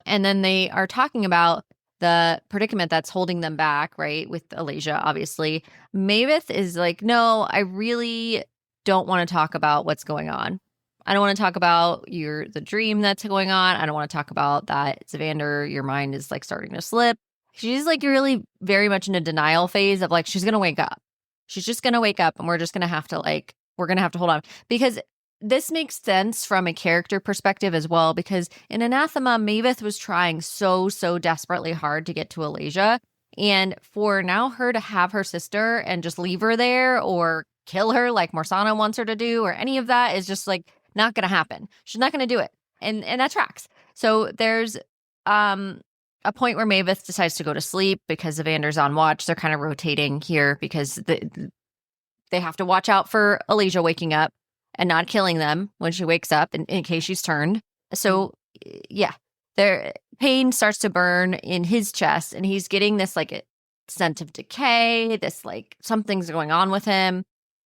And then they are talking about the predicament that's holding them back, right, with Alasia, obviously. Maveth is like, no, I really don't want to talk about what's going on. I don't want to talk about the dream that's going on. I don't want to talk about that, Zavander, your mind is like starting to slip. She's like really very much in a denial phase of like, she's going to wake up. She's just going to wake up, and we're just going to have to hold on. Because this makes sense from a character perspective as well, because in Anathema, Maveth was trying so desperately hard to get to Alasia. And for now her to have her sister and just leave her there or kill her like Morsana wants her to do or any of that is just like not going to happen. She's not going to do it. And that tracks. So there's a point where Maveth decides to go to sleep because Zavander's on watch. They're kind of rotating here because they have to watch out for Alasia waking up and not killing them when she wakes up in case she's turned. So, yeah, their pain starts to burn in his chest, and he's getting this like scent of decay, this like something's going on with him.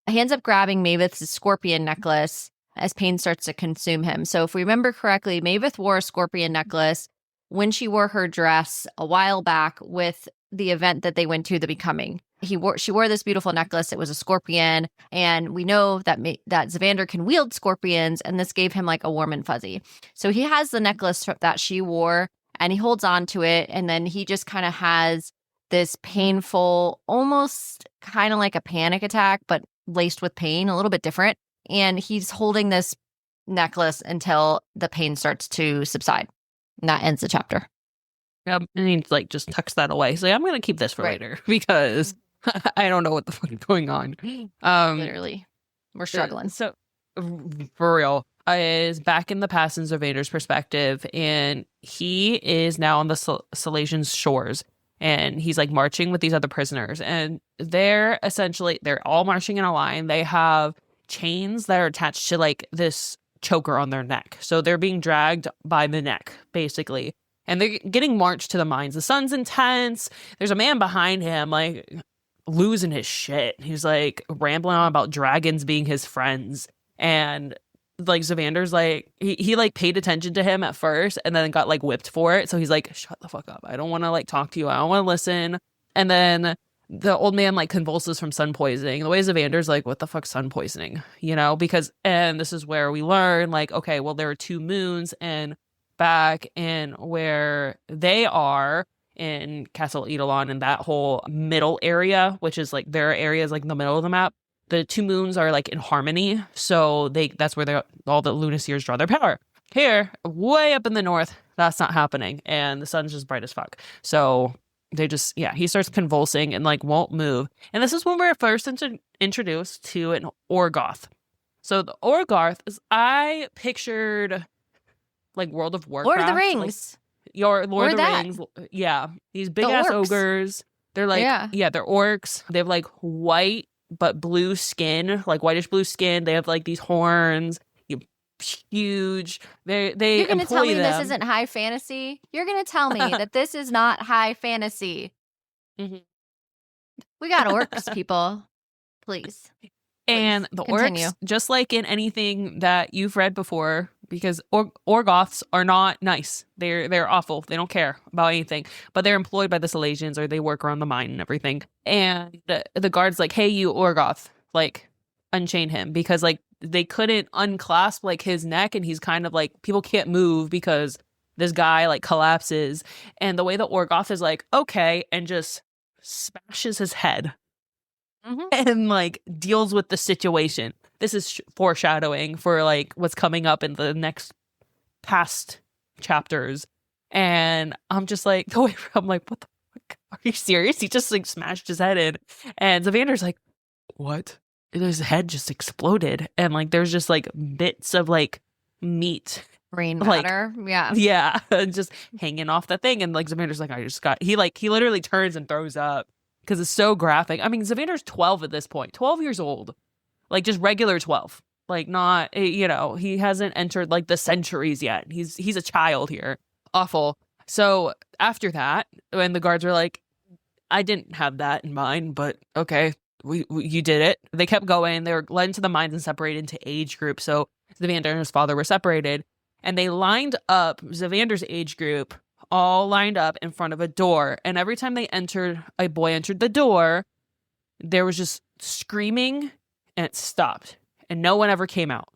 He ends up grabbing Maveth's scorpion necklace as pain starts to consume him. So if we remember correctly, Maveth wore a scorpion necklace when she wore her dress a while back with the event that they went to, the Becoming. She wore this beautiful necklace. It was a scorpion, and we know that Zavander can wield scorpions, and this gave him like a warm and fuzzy. So he has the necklace that she wore, and he holds on to it, and then he just kind of has this painful, almost kind of like a panic attack, but laced with pain, a little bit different. And he's holding this necklace until the pain starts to subside. And that ends the chapter. And he like just tucks that away. So I'm going to keep this for later because I don't know what the fuck is going on. Literally, we're struggling. So for real, is back in the past in Zavander's perspective, and he is now on the Salesian shores, and he's like marching with these other prisoners, and they're all marching in a line. They have chains that are attached to like this choker on their neck, so they're being dragged by the neck basically, and they're getting marched to the mines. The sun's intense. There's a man behind him like losing his shit. He's like rambling on about dragons being his friends, and like Zavander's like he like paid attention to him at first and then got like whipped for it, so he's like, shut the fuck up, I don't want to like talk to you, I don't want to listen. And then the old man like convulses from sun poisoning. The way Zavander's like, what the fuck, sun poisoning, because, and this is where we learn like, okay, well, there are two moons, and back in where they are in Castle Eidolon and that whole middle area, which is like their area is like in the middle of the map, the two moons are like in harmony. So that's where all the Lunaseers draw their power. Here, way up in the north, that's not happening. And the sun's just bright as fuck. So they just, he starts convulsing and like won't move. And this is when we're first introduced to an Orgoth. So the Orgoth is, I pictured like World of Warcraft. Lord of the Rings. Like, your Lord of the Rings. Yeah. These big ass ogres. They're like, they're orcs. They have like white but blue skin, like whitish blue skin. They have like these horns. Huge. You're gonna tell me this isn't high fantasy? You're gonna tell me that this is not high fantasy? Mm-hmm. We got orcs, people. Please. And the continue. Orcs, just like in anything that you've read before, because Orgoths are not nice. They're awful. They don't care about anything. But they're employed by the Silesians, or they work around the mine and everything. And the guard's like, hey, you Orgoth, like, unchain him. Because, like, they couldn't unclasp, like, his neck. And he's kind of like, people can't move because this guy, like, collapses. And the way the Orgoth is like, okay, and just smashes his head. Mm-hmm. And like deals with the situation. This is foreshadowing for like what's coming up in the next past chapters. And I'm just like, I'm like, what the fuck? Are you serious? He just like smashed his head in. And Zavander's like, what? And his head just exploded. And like there's just like bits of like meat. Brain matter. Like, yeah. Just hanging off the thing. And like Zavander's like, he literally turns and throws up. Because it's so graphic. I mean, Zavander's 12 at this point. 12 years old. Like, just regular 12. Like, not, he hasn't entered, like, the centuries yet. He's a child here. Awful. So, after that, when the guards were like, I didn't have that in mind, but okay, you did it. They kept going. They were led into the mines and separated into age groups. So, Zavander and his father were separated. And they lined up Zavander's age group, all lined up in front of a door. And every time a boy entered the door, there was just screaming and it stopped. And no one ever came out.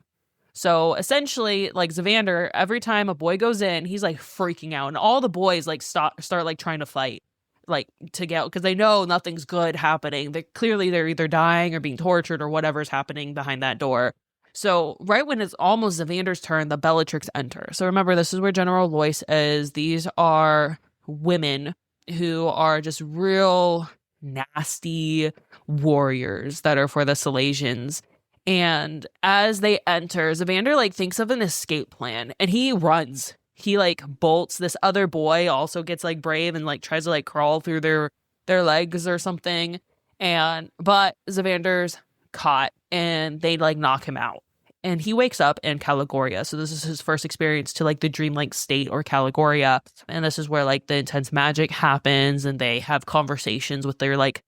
So essentially, like Zavander, every time a boy goes in, he's like freaking out. And all the boys like start like trying to fight, like to get out, because they know nothing's good happening. They're either dying or being tortured or whatever's happening behind that door. So right when it's almost Zavander's turn, the Bellatrix enter. So remember, this is where General Lois is. These are women who are just real nasty warriors that are for the Silesians. And as they enter, Zavander like thinks of an escape plan and he runs. He like bolts. This other boy also gets like brave and like tries to like crawl through their legs or something. But Zavander's caught and they like knock him out. And he wakes up in Caligoria. So this is his first experience to like the dreamlike state or Caligoria. And this is where like the intense magic happens and they have conversations with their like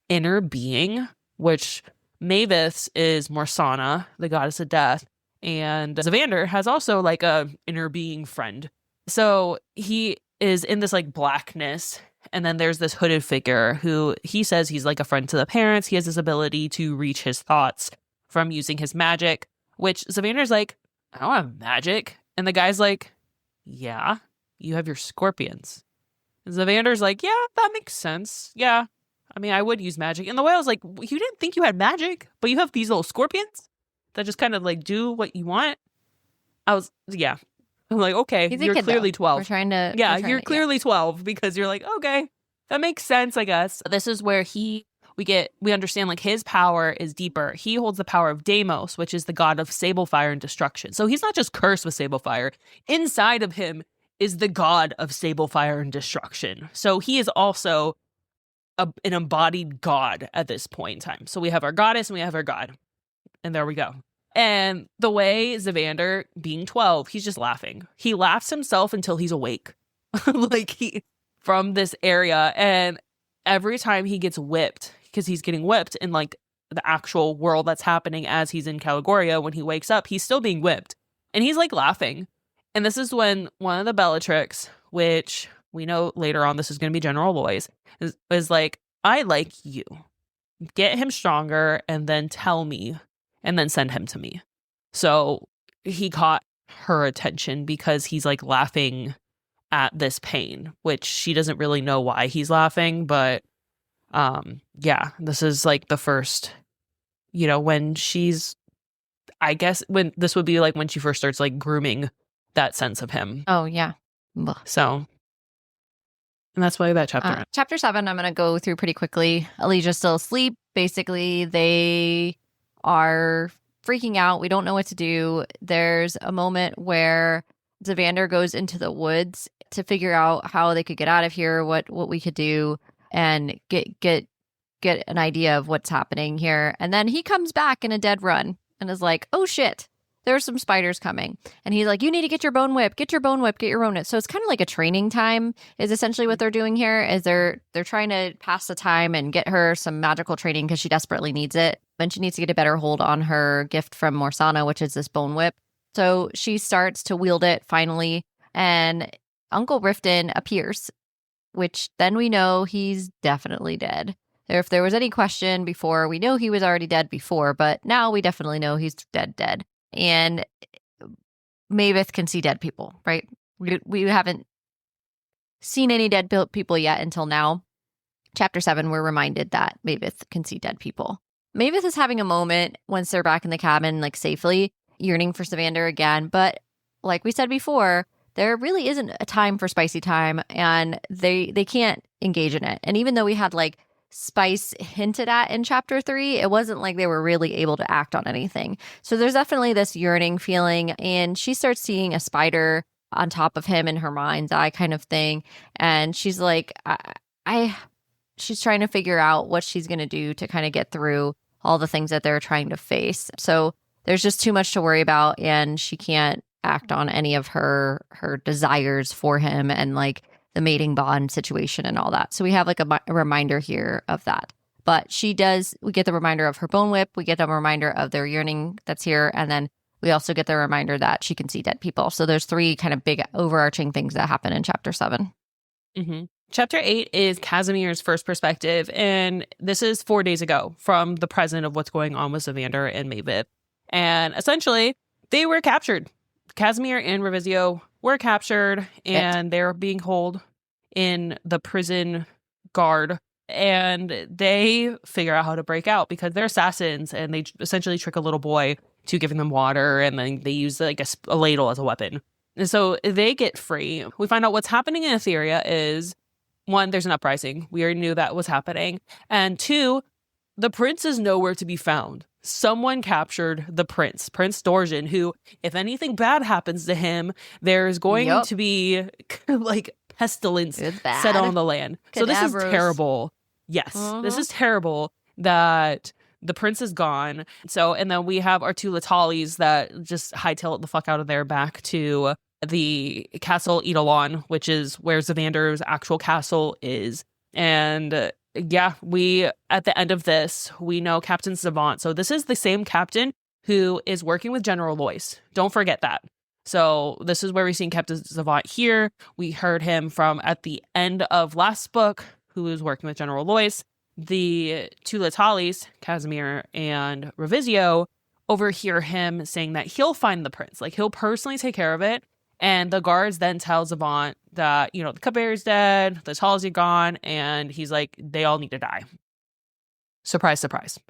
inner being, which Mavis is Morsana, the goddess of death. And Zavander has also like a inner being friend. So he is in this like blackness. And then there's this hooded figure who he says he's like a friend to the parents. He has this ability to reach his thoughts from using his magic. Which Zavander's like, I don't have magic. And the guy's like, yeah, you have your scorpions. And Zavander's like, yeah, that makes sense. Yeah, I mean, I would use magic. And the way I was like, you didn't think you had magic, but you have these little scorpions that just kind of like do what you want. I'm like, okay, you're clearly 12. You're clearly 12 because you're like, okay, that makes sense, I guess. This is where we understand like his power is deeper. He holds the power of Deimos, which is the god of sable fire and destruction. So he's not just cursed with sable fire. Inside of him is the god of sable fire and destruction. So he is also an embodied god at this point in time. So we have our goddess and we have our god. And there we go. And the way Zavander, being 12, he's just laughing. He laughs himself until he's awake. From this area. And every time he gets whipped, because he's getting whipped in like the actual world that's happening as he's in Caligoria, when he wakes up, he's still being whipped. And he's like laughing. And this is when one of the Bellatrix, which we know later on this is going to be General Lois, is like, I like you. Get him stronger and then tell me and then send him to me. So he caught her attention because he's like laughing at this pain, which she doesn't really know why he's laughing, but this is like the first when she's, I guess when this would be like when she first starts like grooming that sense of him. Oh, yeah. So, and that's why that chapter ends. Chapter 7, I'm going to go through pretty quickly. Elijah's still asleep. Basically, they are freaking out. We don't know what to do. There's a moment where Zavander goes into the woods to figure out how they could get out of here, what we could do, and get an idea of what's happening here. And then he comes back in a dead run and is like, oh shit, there's some spiders coming. And he's like, you need to get your bone whip, get your bone whip, get your bone whip. So it's kind of like a training time is essentially what they're doing here, is they're trying to pass the time and get her some magical training because she desperately needs it. And she needs to get a better hold on her gift from Morsana, which is this bone whip. So she starts to wield it finally, and Uncle Riften appears, which then we know he's definitely dead. If there was any question before, we know he was already dead before, but now we definitely know he's dead. And Mavis can see dead people, right? We haven't seen any dead people yet until now. Chapter 7, we're reminded that Mavis can see dead people. Mavis is having a moment once they're back in the cabin, like safely, yearning for Zavander again. But like we said before, there really isn't a time for spicy time, and they can't engage in it. And even though we had like spice hinted at in chapter 3, it wasn't like they were really able to act on anything. So there's definitely this yearning feeling, and she starts seeing a spider on top of him in her mind's eye kind of thing. And she's like, she's trying to figure out what she's going to do to kind of get through all the things that they're trying to face. So there's just too much to worry about, and she can't act on any of her desires for him and like the mating bond situation and all that. So we have like a reminder here of that. But we get the reminder of her bone whip. We get a reminder of their yearning that's here. And then we also get the reminder that she can see dead people. So there's 3 kind of big overarching things that happen in chapter 7. Mm-hmm. Chapter 8 is Casimir's first perspective. And this is 4 days ago from the present of what's going on with Zavander and Mavis. And essentially, they were captured. Casimir and Revisio were captured, and they're being held in the prison guard, and they figure out how to break out because they're assassins, and they essentially trick a little boy to giving them water, and then they use like a ladle as a weapon. And so they get free. We find out what's happening in Etheria is, 1, there's an uprising. We already knew that was happening. And 2, the prince is nowhere to be found. Someone captured the prince, Prince Dorjan, who, if anything bad happens to him, there's going to be like pestilence set on the land. So this is terrible. Yes, this is terrible that the prince is gone. So, and then we have our 2 Latalis that just hightail it the fuck out of there back to the castle Eidolon, which is where Zavander's actual castle is. And yeah, at the end of this, we know Captain Savant. So this is the same captain who is working with General Lois. Don't forget that. So this is where we're seeing Captain Savant here. We heard him from at the end of last book, who was working with General Lois. The 2 Latalis, Casimir and Revisio, overhear him saying that he'll find the prince. Like, he'll personally take care of it. And the guards then tell Zavant that, the cupbearer's dead, the Latalis are gone, and he's like, they all need to die. Surprise, surprise.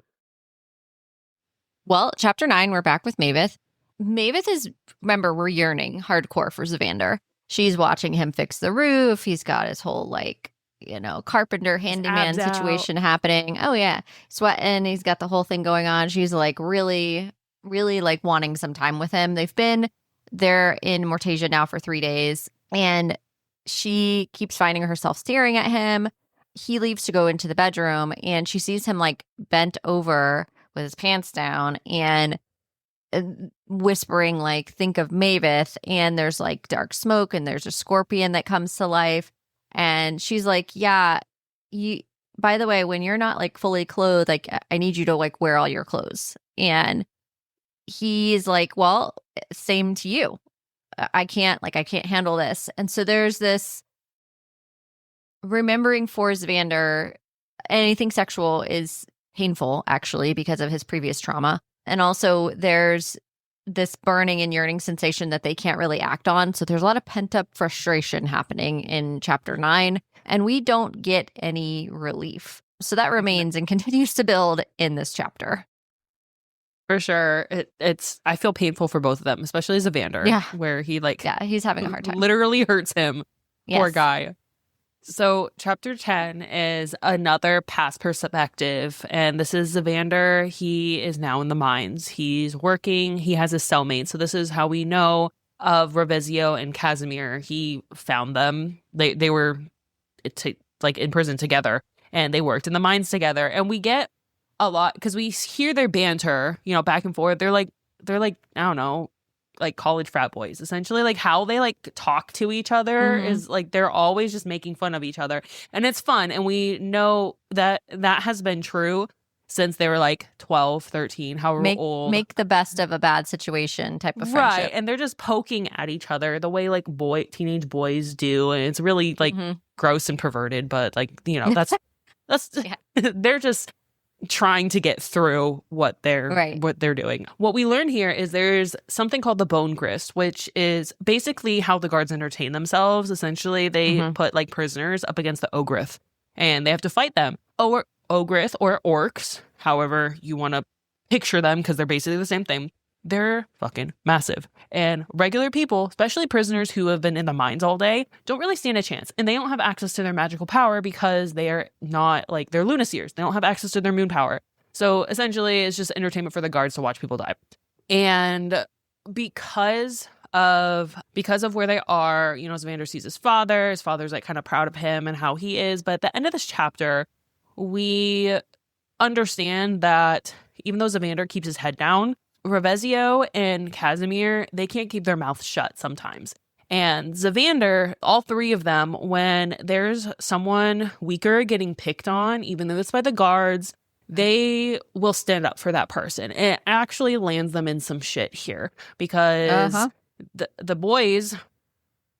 Well, chapter 9, we're back with Mavis. Mavis is, remember, we're yearning hardcore for Zavander. She's watching him fix the roof. He's got his whole, carpenter, handyman situation happening. Oh, yeah. Sweating. He's got the whole thing going on. She's, really, really, wanting some time with him. They've been there in Mortasia now for 3 days, and she keeps finding herself staring at him. He leaves to go into the bedroom, and she sees him, bent over with his pants down and whispering, think of Mavis, and there's, dark smoke, and there's a scorpion that comes to life. And she's like, yeah, by the way, when you're not, fully clothed, I need you to, wear all your clothes. And he's like, well, same to you. I can't handle this. And so there's this remembering for Zavander, anything sexual is painful, actually, because of his previous trauma. And also there's this burning and yearning sensation that they can't really act on. So there's a lot of pent-up frustration happening in chapter 9, and we don't get any relief. So that remains and continues to build in this chapter. For sure. I feel painful for both of them, especially Zavander. Yeah. Where he he's having a hard time. Literally hurts him. Yes. Poor guy. So chapter 10 is another past perspective, and this is Zavander. He is now in the mines. He's working. He has a cellmate. So this is how we know of Ravizio and Casimir. He found them. They were in prison together, and they worked in the mines together. And we get a lot because we hear their banter, back and forth. They're like I don't know, like college frat boys, essentially. Like how they talk to each other is they're always just making fun of each other, and it's fun. And we know that has been true since they were 12, 13, however old. Make the best of a bad situation type of friendship. Right. And they're just poking at each other the way teenage boys do, and it's really gross and perverted, but that's yeah. They're just trying to get through what they're doing. What we learn here is there's something called the bone grist, which is basically how the guards entertain themselves. Essentially, they put prisoners up against the Ogrith, and they have to fight them. Ogrith or orcs, however you want to picture them, because they're basically the same thing. They're fucking massive. And regular people, especially prisoners who have been in the mines all day, don't really stand a chance. And they don't have access to their magical power because they are not they're lunaseers. They don't have access to their moon power. So essentially, it's just entertainment for the guards to watch people die. And because of where they are, Zavander sees his father. His father's kind of proud of him and how he is. But at the end of this chapter, we understand that even though Zavander keeps his head down, Ravizio and Casimir, they can't keep their mouths shut sometimes. And Zavander, all three of them, when there's someone weaker getting picked on, even though it's by the guards, they will stand up for that person. And it actually lands them in some shit here because the boys,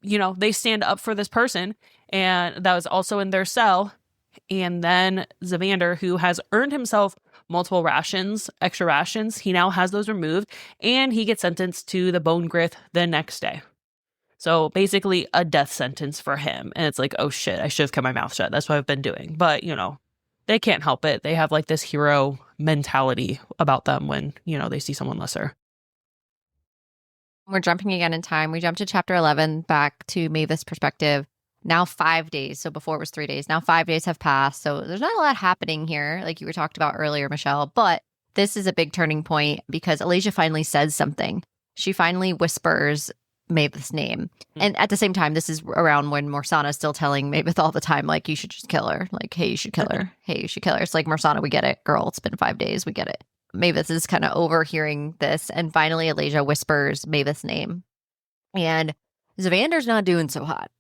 they stand up for this person, and that was also in their cell. And then Zavander, who has earned himself multiple extra rations, he now has those removed, and he gets sentenced to the bone grist the next day. So basically a death sentence for him. And it's oh shit, I should have kept my mouth shut. That's what I've been doing. But, they can't help it. They have this hero mentality about them when, they see someone lesser. We're jumping again in time. We jump to chapter 11, back to Mavis' perspective. Now 5 days. So before it was 3 days. Now 5 days have passed. So there's not a lot happening here, like you were talked about earlier, Michelle. But this is a big turning point because Alasia finally says something. She finally whispers Mavis' name. And at the same time, this is around when Morsana is still telling Mavis all the time, you should just kill her. Hey, you should kill her. Hey, you should kill her. It's Morsana, we get it. Girl, it's been 5 days. We get it. Mavis is kind of overhearing this. And finally, Alasia whispers Mavis' name. And Zavander's not doing so hot.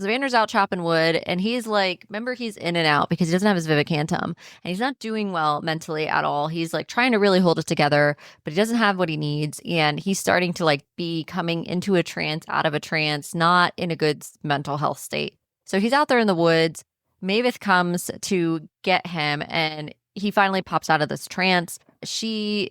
Zavander's out chopping wood, and he's remember, he's in and out because he doesn't have his Vivicantum, and he's not doing well mentally at all. He's trying to really hold it together, but he doesn't have what he needs, and he's starting to be coming into a trance, out of a trance, not in a good mental health state. So he's out there in the woods. Mavis comes to get him, and he finally pops out of this trance. She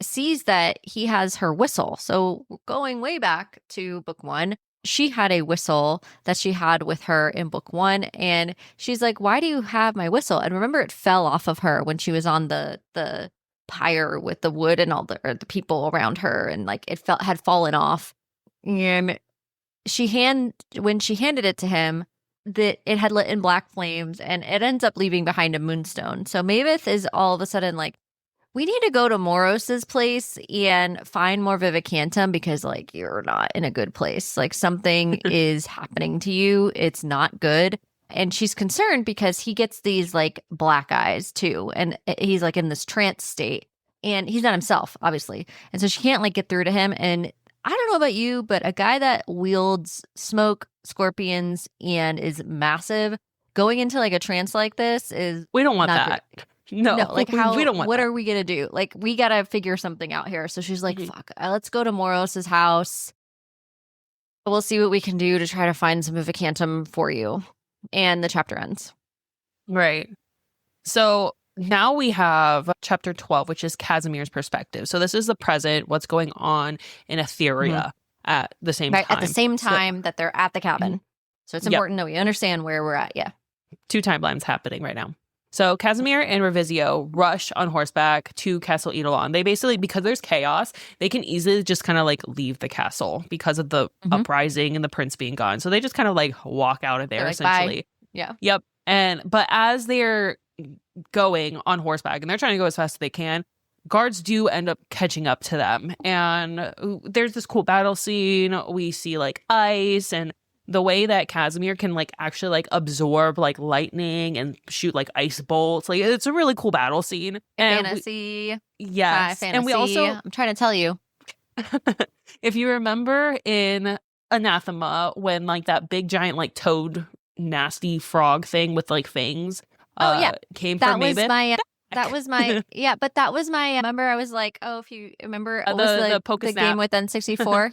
sees that he has her whistle. So going way back to book 1, she had a whistle that she had with her in book 1, and she's like, why do you have my whistle? And remember, it fell off of her when she was on the pyre with the wood and all the people around her, and had fallen off. And when she handed it to him, that it had lit in black flames, and it ends up leaving behind a moonstone. So Mavis is all of a sudden we need to go to Moros's place and find more Vivicantum because, you're not in a good place. Something is happening to you. It's not good. And she's concerned because he gets these, black eyes, too. And he's, in this trance state. And he's not himself, obviously. And so she can't, get through to him. And I don't know about you, but a guy that wields smoke, scorpions, and is massive, going into, a trance like this is We don't want not that. Good. No, how, we don't want what that. are we going to do? We got to figure something out here. So she's fuck, let's go to Moros's house. We'll see what we can do to try to find some Vivicantum for you. And the chapter ends. Right. So now we have chapter 12, which is Casimir's perspective. So this is the present, what's going on in Etheria at the same time. At the same time that they're at the cabin. So it's important that we understand where we're at. Yeah. 2 timelines happening right now. So Casimir and Revizio rush on horseback to Castle Eidolon. They basically, because there's chaos, they can easily just kind of like leave the castle because of the uprising and the prince being gone. So they just kind of like walk out of there, Like, essentially. bye. Yeah. Yep. But as they're going on horseback and they're trying to go as fast as they can, guards do end up catching up to them. And there's this cool battle scene. We see like ice and the way that Casimir can like actually like absorb like lightning and shoot like ice bolts. Like it's a really cool battle scene. And Fantasy. yes. Fantasy. And we also, I'm trying to tell you. if you remember in Anathema, when like that big giant like toad nasty frog thing with like fangs came from Mavis. That was my but that was my remember I was like, oh, if you remember what was the game with N64?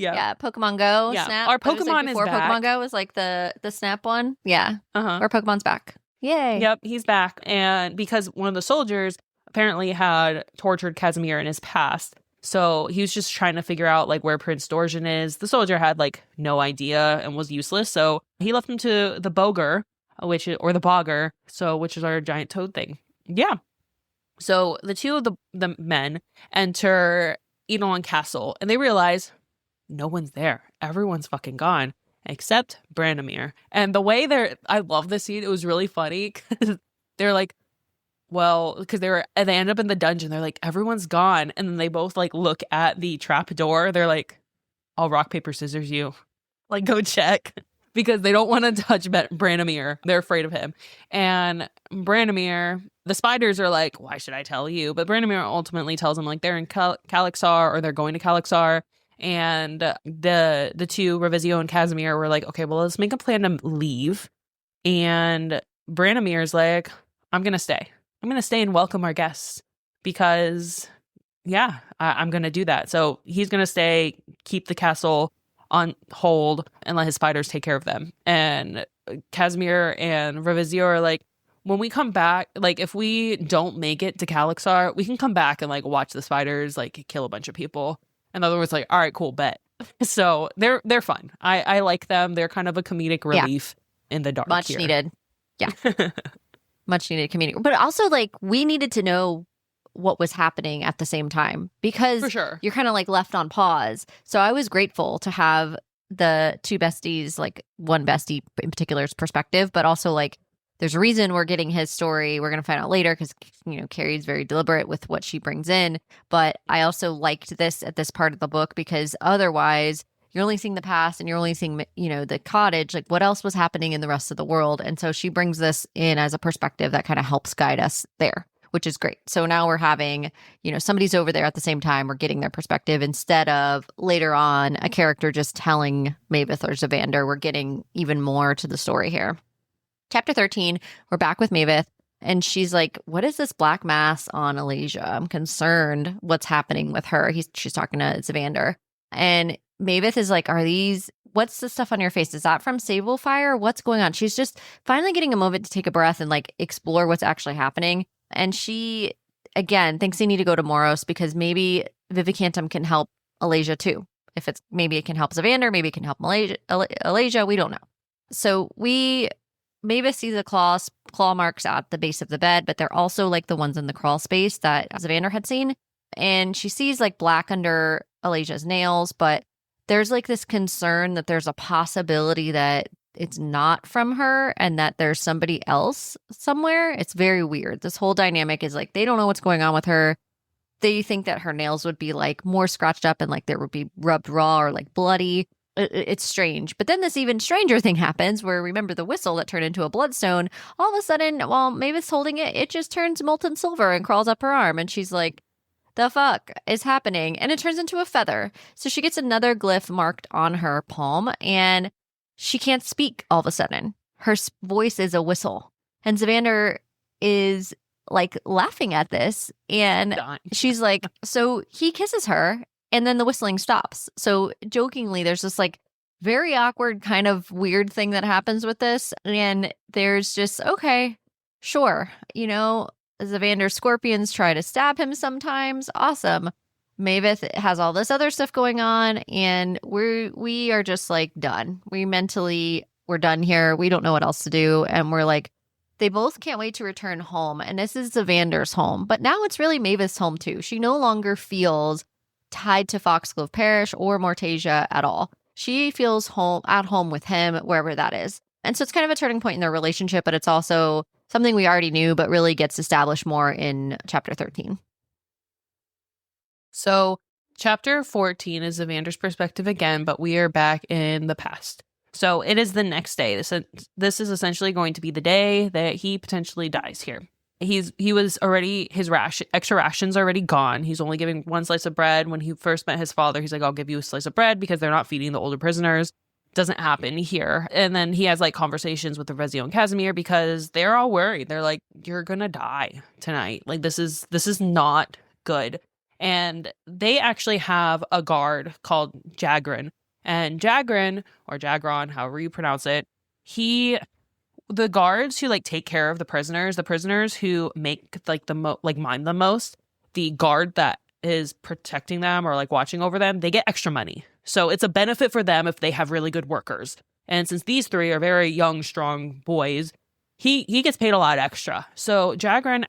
Yeah, Pokemon Go Snap. Our Pokemon is back. Pokemon Go was like the Snap one. Yeah. Our Pokemon's back. Yay. Yep, he's back. And because one of the soldiers apparently had tortured Casimir in his past, so he was just trying to figure out like where Prince Dorjan is. The soldier had like no idea and was useless, so he left him to the Boger, which is our giant toad thing. Yeah. So the two of the men enter Eidolon Castle and they realize no one's there. Everyone's fucking gone except Branimir. And the way I love this scene. It was really funny because they're like, well, because they end up in the dungeon. They're like, everyone's gone. And then they both like look at the trap door. They're like, I'll rock, paper, scissors you. Like, go check. Because they don't want to touch Branimir. They're afraid of him. And Branimir, the spiders are like, why should I tell you? But Branimir ultimately tells them like they're in Calixar or they're going to Calixar. And the two, Revizio and Casimir, were like, okay, well, let's make a plan to leave. And Branimir's like, I'm going to stay. I'm going to stay and welcome our guests because, I'm going to do that. So he's going to stay, keep the castle on hold, and let his spiders take care of them. And Casimir and Revizio are like, when we come back, like if we don't make it to Calixar, we can come back and like watch the spiders like kill a bunch of people. In other words, like, all right, cool, bet. So they're fun. I like them. They're kind of a comedic relief in the dark. Much needed. Yeah. Much needed comedic. But also like we needed to know what was happening at the same time because for sure. You're kind of like left on pause. So I was grateful to have the two besties, like one bestie in particular's perspective, but also like there's a reason we're getting his story. We're going to find out later because, Keri's very deliberate with what she brings in. But I also liked this at this part of the book because otherwise you're only seeing the past and you're only seeing, the cottage. Like what else was happening in the rest of the world? And so she brings this in as a perspective that kind of helps guide us there, which is great. So now we're having, somebody's over there at the same time. We're getting their perspective instead of later on a character just telling Mavis or Zavander. We're getting even more to the story here. Chapter 13, we're back with Mavis, and she's like, what is this black mass on Alasia? I'm concerned what's happening with her. She's talking to Zavander. And Mavis is like, what's the stuff on your face? Is that from Sable Fire? What's going on? She's just finally getting a moment to take a breath and like explore what's actually happening. And she, again, thinks they need to go to Moros because maybe Vivicantum can help Alasia too. Maybe it can help Zavander, maybe it can help Alasia, we don't know. So Mavis sees the claw marks at the base of the bed, but they're also like the ones in the crawl space that Zavander had seen. And she sees like black under Alasia's nails, but there's like this concern that there's a possibility that it's not from her and that there's somebody else somewhere. It's very weird. This whole dynamic is like they don't know what's going on with her. They think that her nails would be like more scratched up and like there would be rubbed raw or like bloody. It's strange. But then this even stranger thing happens where remember the whistle that turned into a bloodstone. All of a sudden, while Mavis holding it, it just turns molten silver and crawls up her arm. And she's like, the fuck is happening? And it turns into a feather. So she gets another glyph marked on her palm and she can't speak all of a sudden. Her voice is a whistle. And Zavander is like laughing at this. And she's like, so he kisses her. And then the whistling stops. So jokingly, there's this like very awkward kind of weird thing that happens with this. And there's just, okay, sure. Zavander's scorpions try to stab him sometimes. Awesome. Mavis has all this other stuff going on. And we are just like done. We're done here. We don't know what else to do. And we're like, They both can't wait to return home, and this is Zavander's home. But now it's really Mavis's home, too. She no longer feels tied to Foxglove Parish or Mortasia at all. She feels at home with him, wherever that is. And so it's kind of a turning point in their relationship, but it's also something we already knew, but really gets established more in chapter 13. So chapter 14 is Zavander's perspective again, but we are back in the past. So it is the next day. This is essentially going to be the day that he potentially dies here. He was already, his extra rations are already gone. He's only giving one slice of bread. When he first met his father, he's like, I'll give you a slice of bread because they're not feeding the older prisoners. Doesn't happen here. And then he has like conversations with the Rezio and Casimir because they're all worried. They're like, you're gonna die tonight. Like this is not good. And they actually have a guard called Jagrin. And Jagrin, or Jagron, however you pronounce it, the guards who like take care of the prisoners who make like mind them most, the guard that is protecting them or like watching over them, they get extra money. So it's a benefit for them if they have really good workers. And since these three are very young, strong boys, he gets paid a lot extra. So Jagrin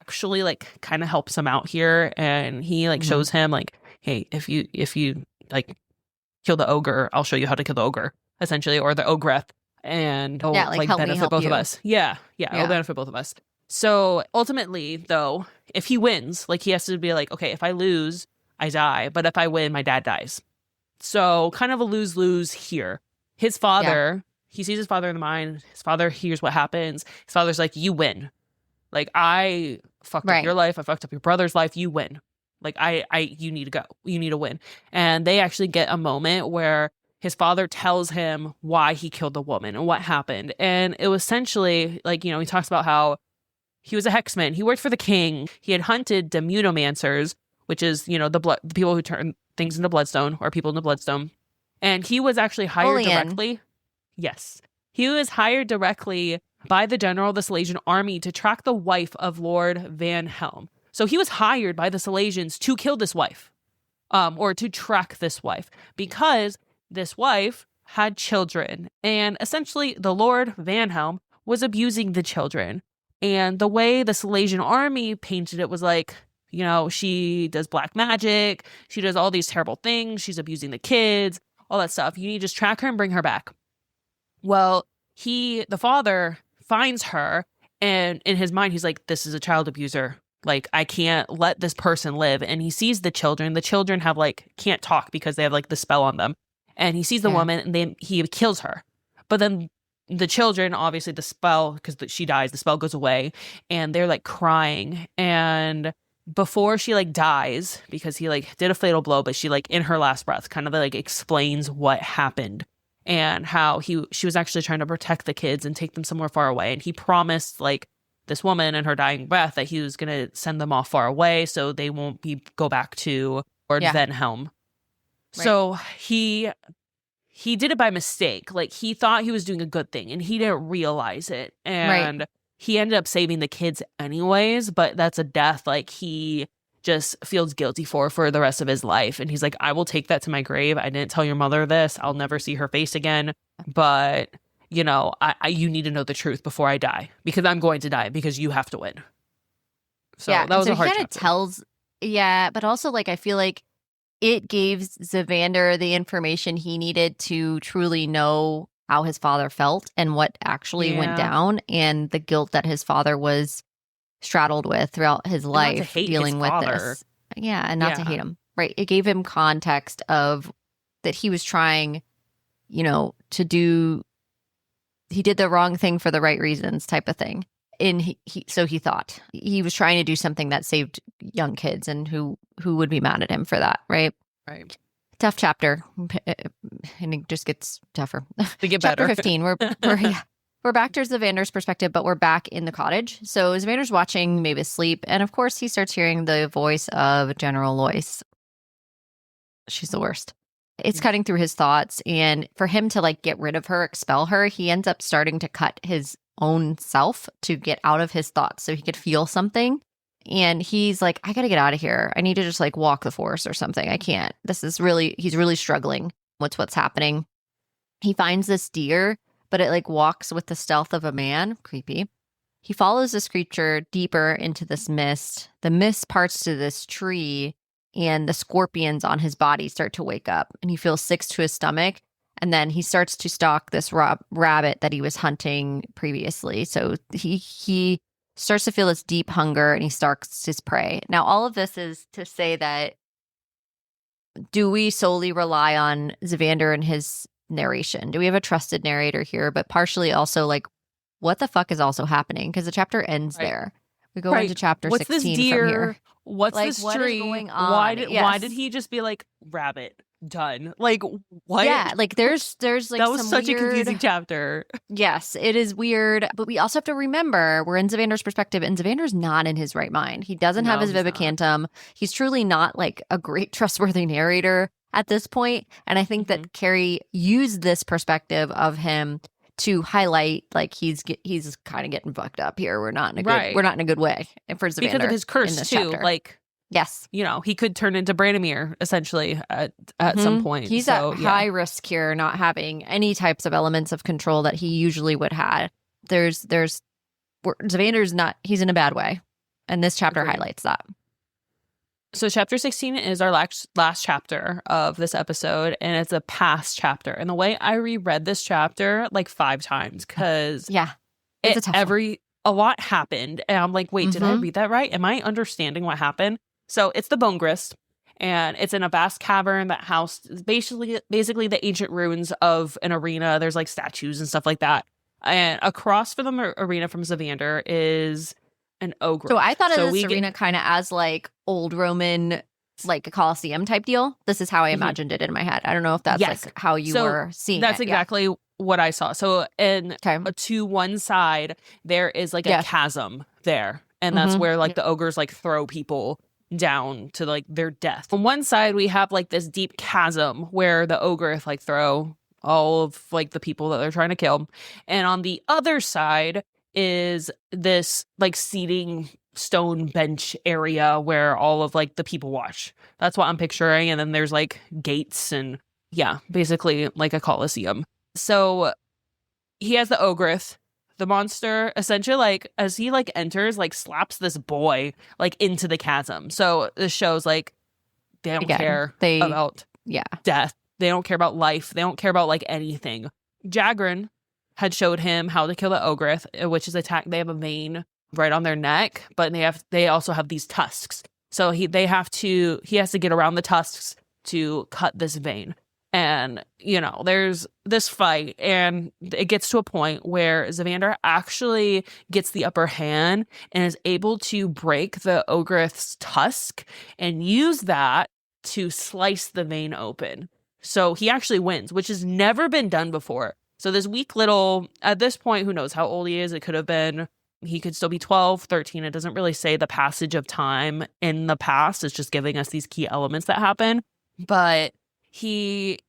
actually like kind of helps him out here, and he like shows him like, hey, if you like kill the ogre, I'll show you how to kill the ogre, essentially, or the ogreth, and like benefit both of us. Yeah, it'll benefit both of us. So ultimately, though, if he wins, like he has to be like, okay, if I lose, I die, but if I win, my dad dies. So kind of a lose-lose here. His father, he sees his father in the mine. His father hears what happens. His father's like, you win. Like, I fucked up your life. I fucked up your brother's life. You win. Like, you need to go. You need to win. And they actually get a moment where his father tells him why he killed the woman and what happened. And it was essentially, like, he talks about how he was a hexman. He worked for the king. He had hunted demunomancers, which is, the people who turn things into bloodstone, or people into bloodstone. And he was actually hired directly. Yes. He was hired directly by the general of the Silesian army to track the wife of Lord Van Helm. So he was hired by the Silesians to kill this wife, or to track this wife, because this wife had children. And essentially, the Lord Van Helm was abusing the children. And the way the Silesian army painted it was like, she does black magic. She does all these terrible things. She's abusing the kids, all that stuff. You need to just track her and bring her back. Well, the father finds her, and in his mind, he's like, this is a child abuser. Like, I can't let this person live. And he sees the children. The children have can't talk because they have the spell on them. And he sees the woman, and then he kills her. But then the children, obviously the spell, because she dies, the spell goes away, and they're crying. And before she dies, because he did a fatal blow, but she in her last breath kind of explains what happened and how she was actually trying to protect the kids and take them somewhere far away. And he promised this woman in her dying breath that he was going to send them off far away so they won't go back to Lord Van Helm. Right. So he did it by mistake. He thought he was doing a good thing and he didn't realize it. And he ended up saving the kids anyways, but that's a death he just feels guilty for the rest of his life. And he's like, I will take that to my grave. I didn't tell your mother this. I'll never see her face again. But, you need to know the truth before I die, because I'm going to die because you have to win. So that was a hard chapter. But also I feel like it gave Zavander the information he needed to truly know how his father felt and what actually went down, and the guilt that his father was straddled with throughout his life dealing with this. Yeah, and not to hate him. Right. It gave him context of that he was trying, to do, he did the wrong thing for the right reasons type of thing. And so he thought he was trying to do something that saved young kids, and who would be mad at him for that, right? Right. Tough chapter, and it just gets tougher. They get Chapter better. 15. We're back to Zavander's perspective, but we're back in the cottage. So Zavander's watching Mavis sleep, and of course he starts hearing the voice of General Lois. She's the worst. It's cutting through his thoughts, and for him to get rid of her, expel her, he ends up starting to cut his own self to get out of his thoughts so he could feel something. And he's like, I gotta get out of here. I need to just walk the forest or something. I can't. He's really struggling with what's happening. He finds this deer, but it walks with the stealth of a man. Creepy. he follows this creature deeper into this mist. The mist parts to this tree, and the scorpions on his body start to wake up, and he feels sick to his stomach. And then he starts to stalk this rabbit that he was hunting previously. So he starts to feel this deep hunger, and he stalks his prey. Now, all of this is to say that, do we solely rely on Zavander and his narration? Do we have a trusted narrator here? But partially also, like, what the fuck is also happening? Because the chapter ends there. We go into chapter 16 this deer? from here. What's like, this what tree? Is going on? Why did he just be like, rabbit, done? Like, what? Yeah, like there's like that was some such weird... a confusing chapter. Yes, it is weird, but we also have to remember we're in Zavander's perspective, and Zavander's not in his right mind. He doesn't have his Vivicantum. He's truly not like a great trustworthy narrator at this point. And I think that Keri used this perspective of him to highlight like he's kind of getting fucked up here. We're not in a good way for Zavander because of his curse too. Chapter. Like, yes, you know, he could turn into Branimir essentially at some point. He's at high risk here, not having any types of elements of control that he usually would have. Zavander's not. He's in a bad way, and this chapter highlights that. So chapter 16 is our last chapter of this episode, and it's a past chapter. And the way I reread this chapter like 5 times, because it's a lot happened, and I'm like, wait, did I read that right? Am I understanding what happened? So it's the Bone Grist, and it's in a vast cavern that housed basically the ancient ruins of an arena. There's like statues and stuff like that. And across from the arena from Zavander is an ogre. So I thought of this arena kind of as like old Roman, like a Colosseum type deal. This is how I imagined it in my head. I don't know if that's like how you were seeing that's it. Exactly what I saw. So to one side, there is like a chasm there. And that's where like the ogres like throw people down to like their death. On one side, we have like this deep chasm where the ogre like throw all of like the people that they're trying to kill. And on the other side is this like seating stone bench area where all of like the people watch. That's what I'm picturing. And then there's like gates and basically like a Colosseum. So he has the ogreth. The monster essentially like as he like enters like slaps this boy like into the chasm. So this shows like they don't care about death. They don't care about life. They don't care about like anything. Jagrin had showed him how to kill the ogreth, which is attack. They have a vein right on their neck, but they also have these tusks. So he has to get around the tusks to cut this vein. And, you know, there's this fight, and it gets to a point where Zavander actually gets the upper hand and is able to break the ogreth's tusk and use that to slice the vein open. So he actually wins, which has never been done before. So this weak little, at this point, who knows how old he is? It could have been, he could still be 12, 13. It doesn't really say the passage of time in the past. It's just giving us these key elements that happen. But he's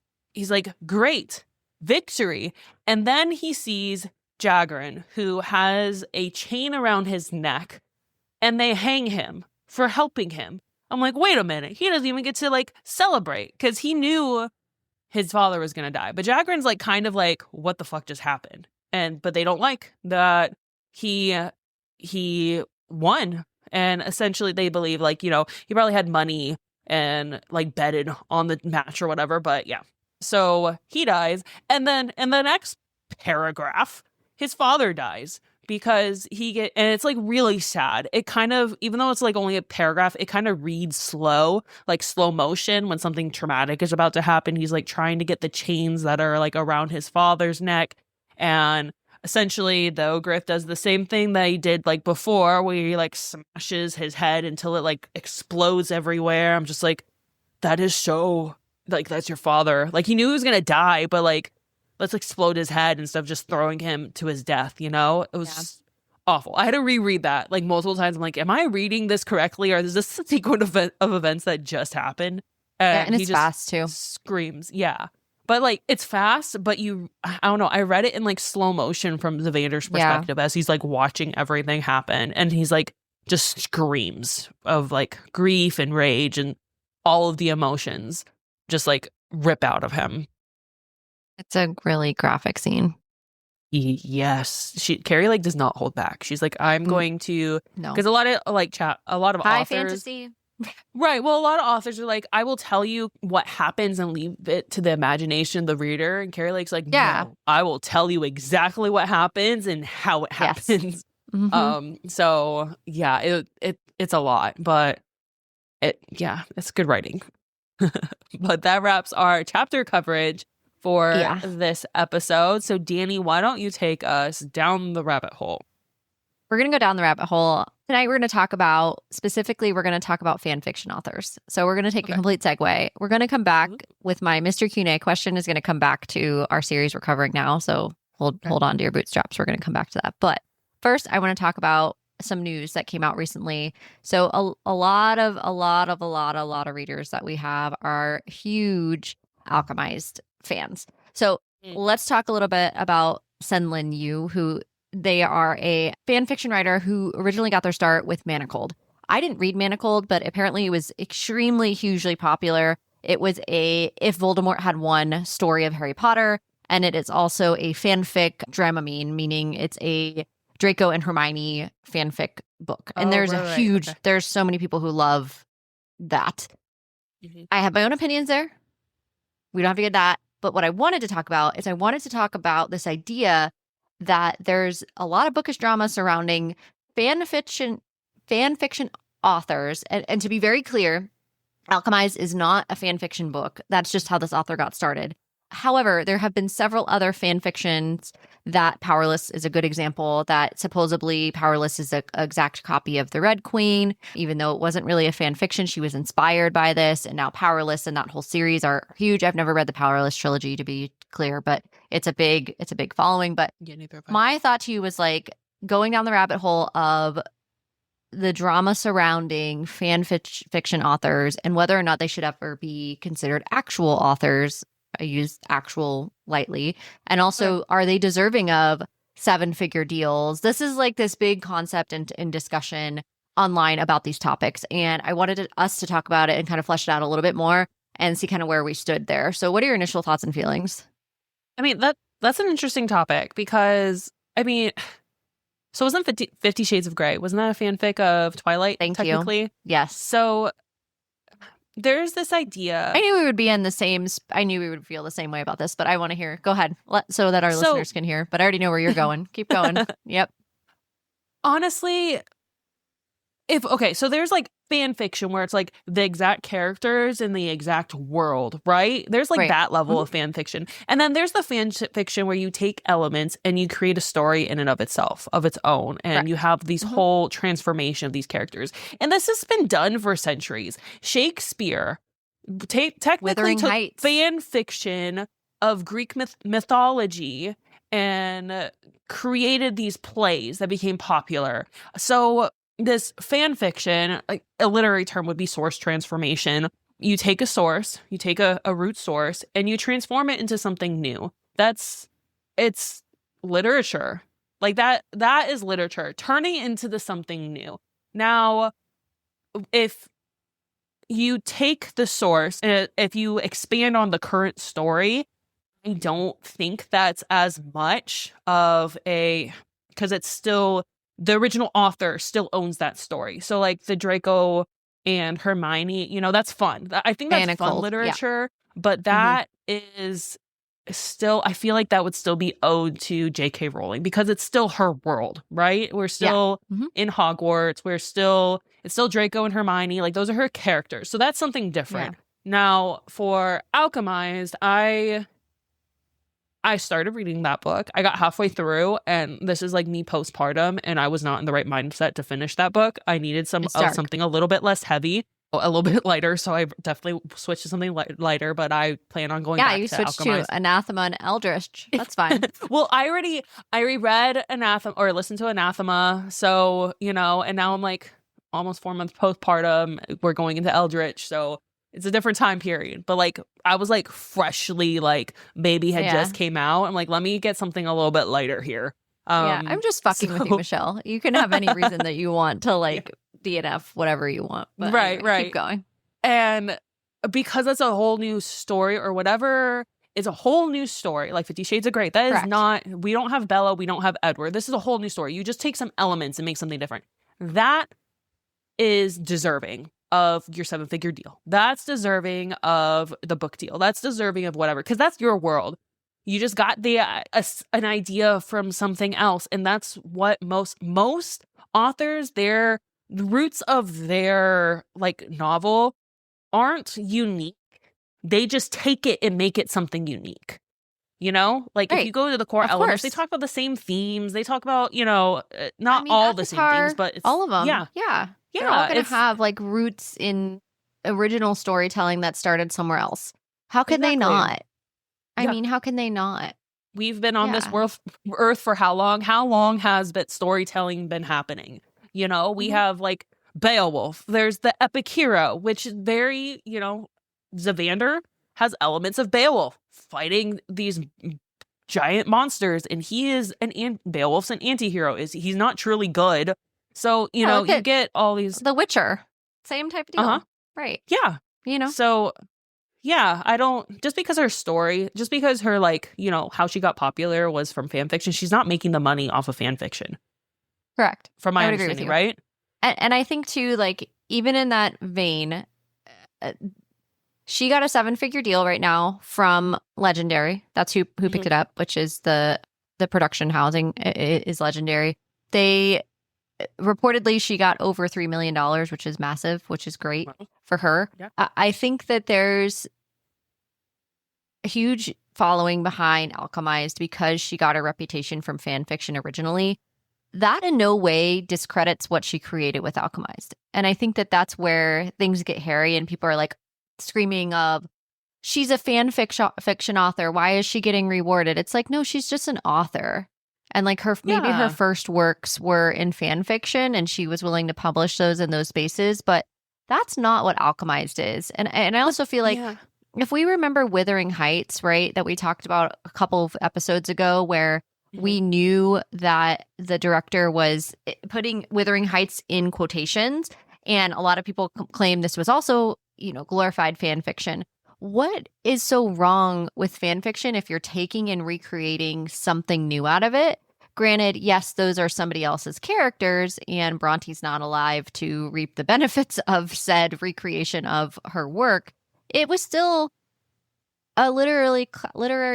like, great, victory. And then he sees Jagrin, who has a chain around his neck, and they hang him for helping him. I'm like, wait a minute. He doesn't even get to like celebrate because he knew his father was going to die. But Jagrin's like kind of like, what the fuck just happened? But they don't like that he won. And essentially they believe like, you know, he probably had money and like betted on the match or whatever. But yeah. So he dies. And then in the next paragraph, his father dies because and it's like really sad. It kind of, even though it's like only a paragraph, it kind of reads slow, like slow motion when something traumatic is about to happen. He's like trying to get the chains that are like around his father's neck. And essentially the ogreth does the same thing that he did like before, where he like smashes his head until it like explodes everywhere. I'm just like, that is so, like, that's your father. Like, he knew he was going to die, but like, let's explode his head instead of just throwing him to his death, you know? It was awful. I had to reread that like multiple times. I'm like, am I reading this correctly, or is this a sequence of events that just happened? And it's fast too. Screams. Yeah. But like, it's fast, but I don't know. I read it in like slow motion from Zavander's perspective as he's like watching everything happen. And he's like, just screams of like grief and rage and all of the emotions just like rip out of him. It's a really graphic scene. Yes, Keri Lake does not hold back. She's like, I'm going to, No. because a lot of a lot of High authors, fantasy. right? Well, a lot of authors are like, I will tell you what happens and leave it to the imagination of the reader. And Keri Lake's like, Yeah. no, I will tell you exactly what happens and how it happens. So yeah, it's a lot, but it's good writing. But that wraps our chapter coverage for this episode. So Danny, why don't you take us down the rabbit hole? We're going to go down the rabbit hole. Tonight we're going to talk about, specifically, we're going to talk about fan fiction authors. So we're going to take a complete segue. We're going to come back with my Mr. Q&A question is going to come back to our series we're covering now. So hold on to your bootstraps. We're going to come back to that. But first, I want to talk about some news that came out recently. So a lot of readers that we have are huge Alchemized fans. So let's talk a little bit about Senlin Yu, who they are a fan fiction writer who originally got their start with Manacled. I didn't read Manacled, but apparently it was extremely hugely popular. It was a If Voldemort Had Won story of Harry Potter, and it is also a fanfic Dramamine, meaning it's a Draco and Hermione fanfic book. And there's there's so many people who love that. I have my own opinions there. We don't have to get that. But what I wanted to talk about is I wanted to talk about this idea that there's a lot of bookish drama surrounding fan fiction authors. And to be very clear, Alchemized is not a fan fiction book. That's just how this author got started. However, there have been several other fan fictions that Powerless is a good example, that supposedly Powerless is an exact copy of The Red Queen, even though it wasn't really a fan fiction. She was inspired by this, and now Powerless and that whole series are huge. I've never read the Powerless trilogy, to be clear, but it's a big following. But my thought to you was like going down the rabbit hole of the drama surrounding fiction authors and whether or not they should ever be considered actual authors. I use actual lightly. And also, are they deserving of 7-figure deals? This is like this big concept and discussion online about these topics. And I wanted us to talk about it and kind of flesh it out a little bit more and see kind of where we stood there. So what are your initial thoughts and feelings? I mean, that's an interesting topic because, I mean, so wasn't 50 Shades of Grey? Wasn't that a fanfic of Twilight, technically? You. Yes. So there's this idea. I knew we would be in the same. I knew we would feel the same way about this, but I want to hear. Go ahead, so that our listeners can hear. But I already know where you're going. Keep going. Yep. Honestly, so there's like fan fiction where it's like the exact characters in the exact world, right? There's like that level of fan fiction. And then there's the fan fiction where you take elements and you create a story in and of itself, of its own. And you have these whole transformation of these characters. And this has been done for centuries. Shakespeare technically took fan fiction of Greek mythology and created these plays that became popular. So this fan fiction, like a literary term would be source transformation. You take a source, you take a root source, and you transform it into something new. It's literature. Like that is literature, turning into something new. Now, if you take the source, and if you expand on the current story, I don't think that's as much of because it's still, the original author still owns that story. So like the Draco and Hermione, that's fun. I think that's fun literature, but that is still, I feel like that would still be owed to J.K. Rowling because it's still her world, right? We're still in Hogwarts. It's still Draco and Hermione. Like those are her characters. So that's something different. Now for Alchemized, I started reading that book. I got halfway through, and this is like me postpartum, and I was not in the right mindset to finish that book. I needed something a little bit less heavy, a little bit lighter, so I definitely switched to something lighter, but I plan on going back to Alchemized. Yeah, you switched to Anathema and Eldritch. That's fine. Well, I reread Anathema, or listened to Anathema, so, and now I'm like almost 4 months postpartum. We're going into Eldritch, so it's a different time period, but like I was like freshly like baby had just came out. I'm like, let me get something a little bit lighter here. I'm just fucking with you, Michelle. You can have any reason that you want to like DNF whatever you want. But right. Keep going. And because it's a whole new story or whatever, is a whole new story. Like 50 Shades of Grey. That is Correct. not, we don't have Bella, we don't have Edward. This is a whole new story. You just take some elements and make something different. That is deserving of your 7-figure deal. That's deserving of the book deal. That's deserving of whatever, because that's your world. You just got the an idea from something else, and that's what most authors, the roots of their like novel aren't unique. They just take it and make it something unique. You know, like Right. if you go to the core Of elements, they course. talk about the same themes. They talk about, not I mean, all the same Avatar, themes, but it's all of them. Yeah, Yeah. yeah. They're all going to it's have like roots in original storytelling that started somewhere else. How could they Exactly. not? I Yeah. mean, how can they not? We've been on this Yeah. earth for how long? How long has that storytelling been happening? We Mhm. have like Beowulf. There's the epic hero, which is very, Zavander has elements of Beowulf fighting these giant monsters, and Beowulf's an anti-hero. He's not truly good. So, Yeah, look you at get all these The Witcher. Same type of deal. Uh-huh. Right. Yeah. So yeah, I don't, just because her like, how she got popular was from fan fiction, she's not making the money off of fan fiction, Correct. from my I would agree with understanding, you. right? And I think too, like, even in that vein, she got a 7-figure deal right now from Legendary. That's who picked it up, which is the production housing is Legendary. They reportedly, she got over $3 million, which is massive, which is great for her. Yeah. I think that there's a huge following behind Alchemized because she got a reputation from fan fiction originally. That in no way discredits what she created with Alchemized. And I think that that's where things get hairy and people are like screaming of, she's a fan fiction author. Why is she getting rewarded? It's like, no, she's just an author. And like maybe her first works were in fan fiction and she was willing to publish those in those spaces, but that's not what Alchemized is. And I also feel like if we remember Wuthering Heights, right, that we talked about a couple of episodes ago, where we knew that the director was putting Wuthering Heights in quotations, and a lot of people claim this was also, glorified fan fiction. What is so wrong with fan fiction if you're taking and recreating something new out of it? Granted, yes, those are somebody else's characters, and Bronte's not alive to reap the benefits of said recreation of her work. It was still a literary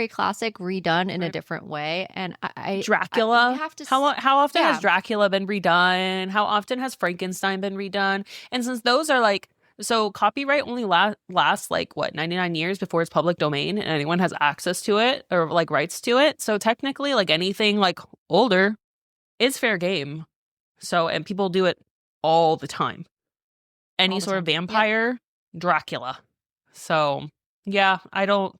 classic redone in a different way. And Dracula. have to, how often has Dracula been redone? How often has Frankenstein been redone? And since those are like, so copyright only lasts like 99 years before it's public domain and anyone has access to it or like rights to it. So technically, like anything like older is fair game. So, and people do it all the time. Any sort of vampire, Dracula. So yeah, I don't,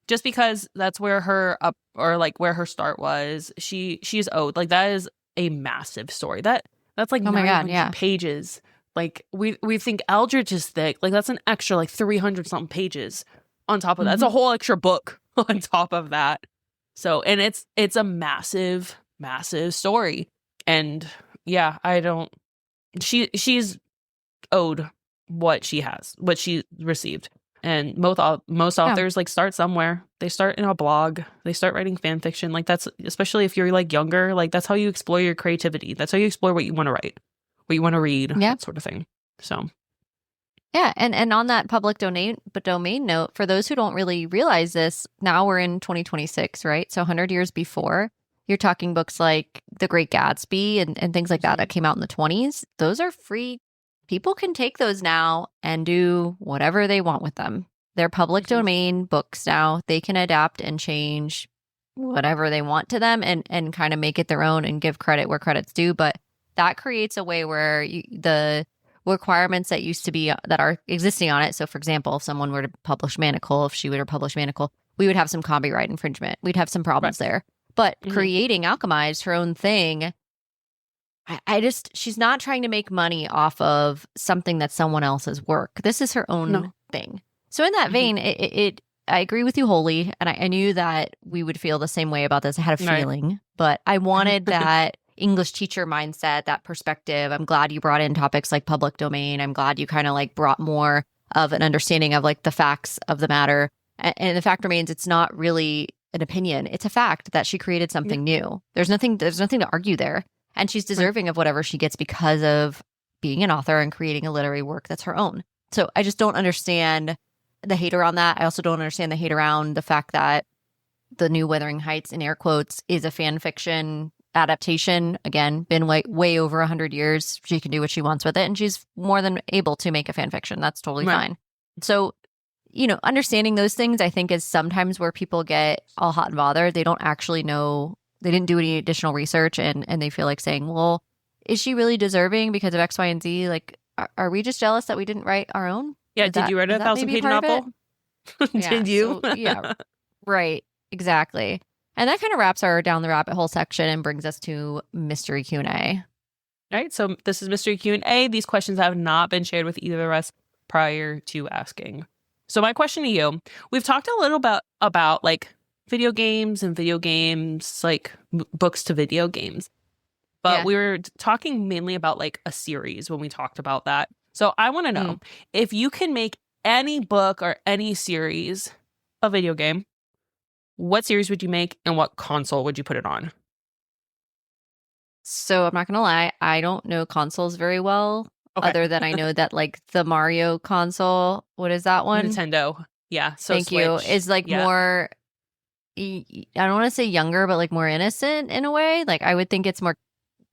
just because that's where her where her start was, she's owed. Like that is a massive story. That's like 900 pages. Like we think Eldritch is thick. Like that's an extra like 300 something pages on top of that. That's a whole extra book on top of that. So, and it's a massive, massive story. And yeah, she's owed what she received. And most authors like start somewhere. They start in a blog. They start writing fan fiction. Like that's, especially if you're like younger, like that's how you explore your creativity. That's how you explore what you want to write, what you want to read, that sort of thing. So yeah, and on that public domain note, for those who don't really realize this, now we're in 2026, right? So 100 years before, you're talking books like The Great Gatsby and things like that came out in the 20s. Those are free. People can take those now and do whatever they want with them. They're public domain books now. They can adapt and change whatever they want to them and kind of make it their own and give credit where credit's due. But that creates a way where the requirements that used to be that are existing on it. So, for example, if someone were to publish Manacle, if she were to publish Manacle, we would have some copyright infringement. We'd have some problems there. But creating Alchemized, her own thing, she's not trying to make money off of something that's someone else's work. This is her own thing. So in that vein, I agree with you wholly. And I knew that we would feel the same way about this. I had a feeling, but I wanted that English teacher mindset, that perspective. I'm glad you brought in topics like public domain. I'm glad you kind of like brought more of an understanding of like the facts of the matter. And the fact remains, it's not really an opinion. It's a fact that she created something new. There's nothing to argue there. And she's deserving of whatever she gets because of being an author and creating a literary work that's her own. So I just don't understand the hate around that. I also don't understand the hate around the fact that the new Wuthering Heights, in air quotes, is a fan fiction adaptation. Again, been way over 100 years. She can do what she wants with it, and she's more than able to make a fan fiction. That's totally fine. So, understanding those things, I think, is sometimes where people get all hot and bothered. They don't actually know. They didn't do any additional research, and they feel like saying, well, is she really deserving because of X, Y, and Z? Like, are we just jealous that we didn't write our own? Yeah, did you write a 1,000-page novel? Did you? So, yeah, right. Exactly. And that kind of wraps our down the rabbit hole section and brings us to mystery Q&A. All right, so this is mystery Q&A. These questions have not been shared with either of us prior to asking. So my question to you, we've talked a little about like video games and video games, like books to video games. But we were talking mainly about like a series when we talked about that. So I want to know if you can make any book or any series a video game, what series would you make and what console would you put it on? So I'm not going to lie, I don't know consoles very well, other than I know that like the Mario console, what is that one? Nintendo. Yeah. So Thank Switch. you. Is like more, I don't want to say younger, but like more innocent in a way. Like I would think it's more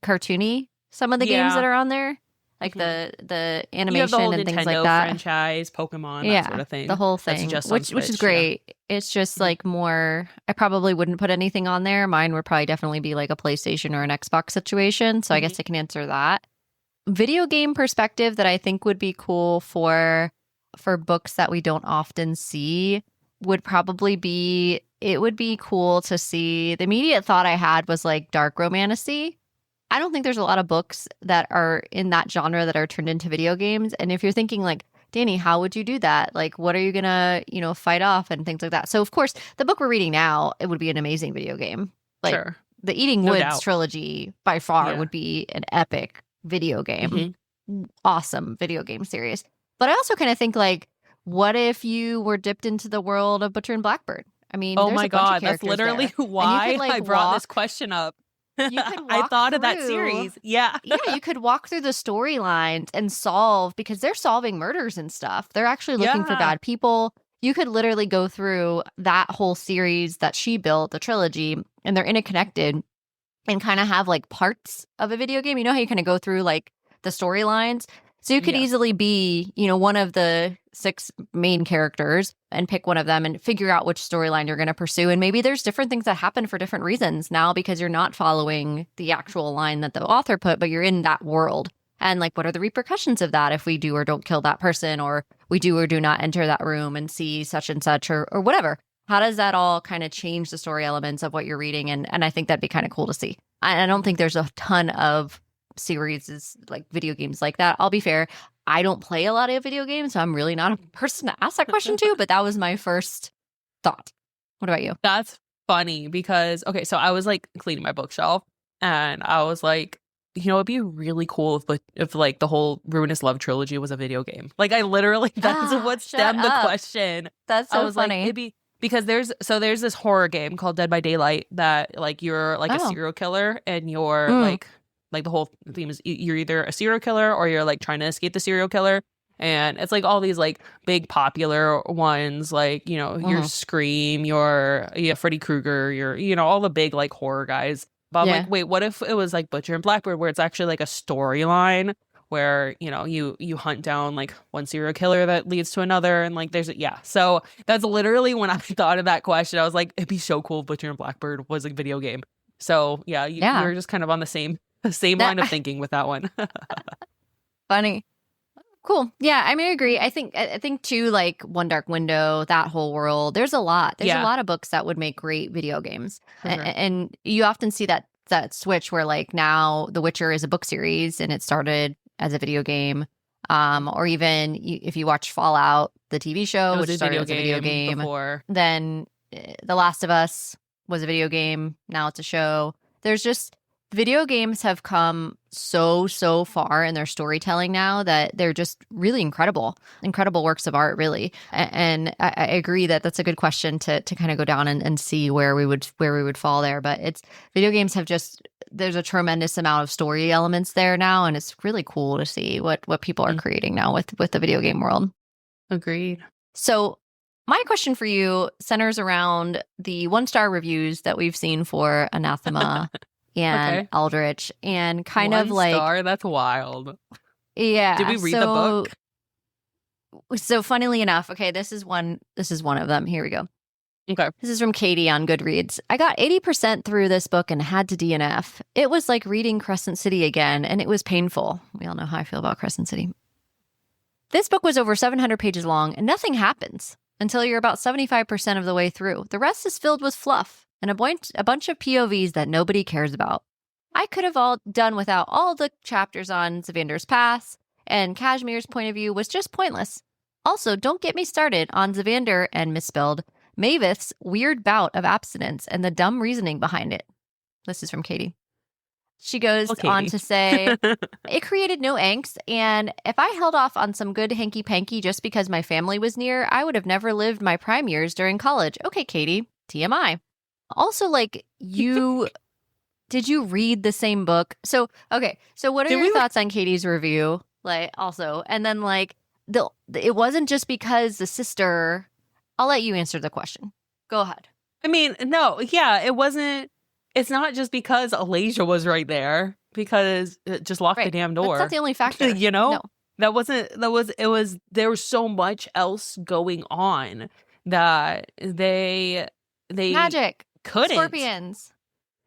cartoony, some of the games that are on there. Like the animation you have the whole and Nintendo things like that. franchise, Pokemon, that sort of thing. The whole thing, which is great. It's just like more. I probably wouldn't put anything on there. Mine would probably definitely be like a PlayStation or an Xbox situation. So I guess I can answer that. Video game perspective that I think would be cool for books that we don't often see would probably be. It would be cool to see. The immediate thought I had was like dark romantasy. I don't think there's a lot of books that are in that genre that are turned into video games. And if you're thinking like, Danny, how would you do that? Like, what are you going to, fight off and things like that? So, of course, the book we're reading now, it would be an amazing video game. Like the Eating Woods trilogy by far would be an epic video game. Awesome video game series. But I also kind of think like, what if you were dipped into the world of Butcher and Blackbird? I mean, oh my God, that's literally why I brought this question up. You could I thought of that series. Yeah, you could walk through the storylines and solve, because they're solving murders and stuff. They're actually looking for bad people. You could literally go through that whole series that she built, the trilogy, and they're interconnected and kind of have like parts of a video game. You know how you kind of go through like the storylines? So you could easily be, one of the 6 main characters and pick one of them and figure out which storyline you're going to pursue. And maybe there's different things that happen for different reasons now because you're not following the actual line that the author put, but you're in that world. And like, what are the repercussions of that if we do or don't kill that person, or we do or do not enter that room and see such and such or whatever? How does that all kind of change the story elements of what you're reading? And I think that'd be kind of cool to see. I don't think there's a ton of series is like video games like that. I'll be fair, I don't play a lot of video games, so I'm really not a person to ask that question to, but that was my first thought. What about you? That's funny because, okay, so I was like cleaning my bookshelf and I was like, it'd be really cool if like the whole Ruinous Love trilogy was a video game. Like I literally, that's what stemmed the question. That's so funny. Like, it'd be, because there's this horror game called Dead by Daylight that like you're like a serial killer and you're like the whole theme is you're either a serial killer or you're like trying to escape the serial killer. And it's like all these like big popular ones, like, your Scream, your Freddy Krueger, your, all the big like horror guys. But I'm like, wait, what if it was like Butcher and Blackbird, where it's actually like a storyline where, you hunt down like one serial killer that leads to another. And like, so that's literally when I thought of that question. I was like, it'd be so cool if Butcher and Blackbird was a video game. So you're just kind of on the same line of thinking with that one. Funny. Cool. Yeah, I mean, I agree. I think too, like One Dark Window, that whole world, there's a lot. There's a lot of books that would make great video games. And you often see that switch where like now The Witcher is a book series and it started as a video game. Or even if you watch Fallout, the TV show, which started as a video game before. Then The Last of Us was a video game. Now it's a show. There's just Video games have come so far in their storytelling now that they're just really incredible works of art, really. And I agree that that's a good question to kind of go down and see where we would fall there. But it's video games have just, there's a tremendous amount of story elements there now, and it's really cool to see what people are creating now with the video game world. Agreed. So my question for you centers around the 1-star reviews that we've seen for Anathema and Okay. Eldritch, and kind of 1 like, star? That's wild. yeah. Did we read the book? So funnily enough, okay, this is one of them. Here we go. Okay. This is from Katie on Goodreads. I got 80% through this book and had to DNF. It was like reading Crescent City again, and it was painful. We all know how I feel about Crescent City. This book was over 700 pages long, and nothing happens until you're about 75% of the way through. The rest is filled with fluff and a bunch of POVs that nobody cares about. I could have all done without all the chapters on Zavander's past, and Kashmir's point of view was just pointless. Also, don't get me started on Zavander and misspelled Mavith's weird bout of abstinence and the dumb reasoning behind it. This is from Katie. She goes on to say, it created no angst, and if I held off on some good hanky-panky just because my family was near, I would have never lived my prime years during college. Okay, Katie, TMI. Also, like, did you read the same book? So, okay, so what are your thoughts on Katie's review? Like, also, and then, like, it wasn't just because the sister... I'll let you answer the question. Go ahead. I mean, no, yeah, it wasn't... It's not just because Alasia was right there, because it just locked the damn door. That's not the only factor. You know? No. There was so much else going on that they Magic. Couldn't. Scorpions.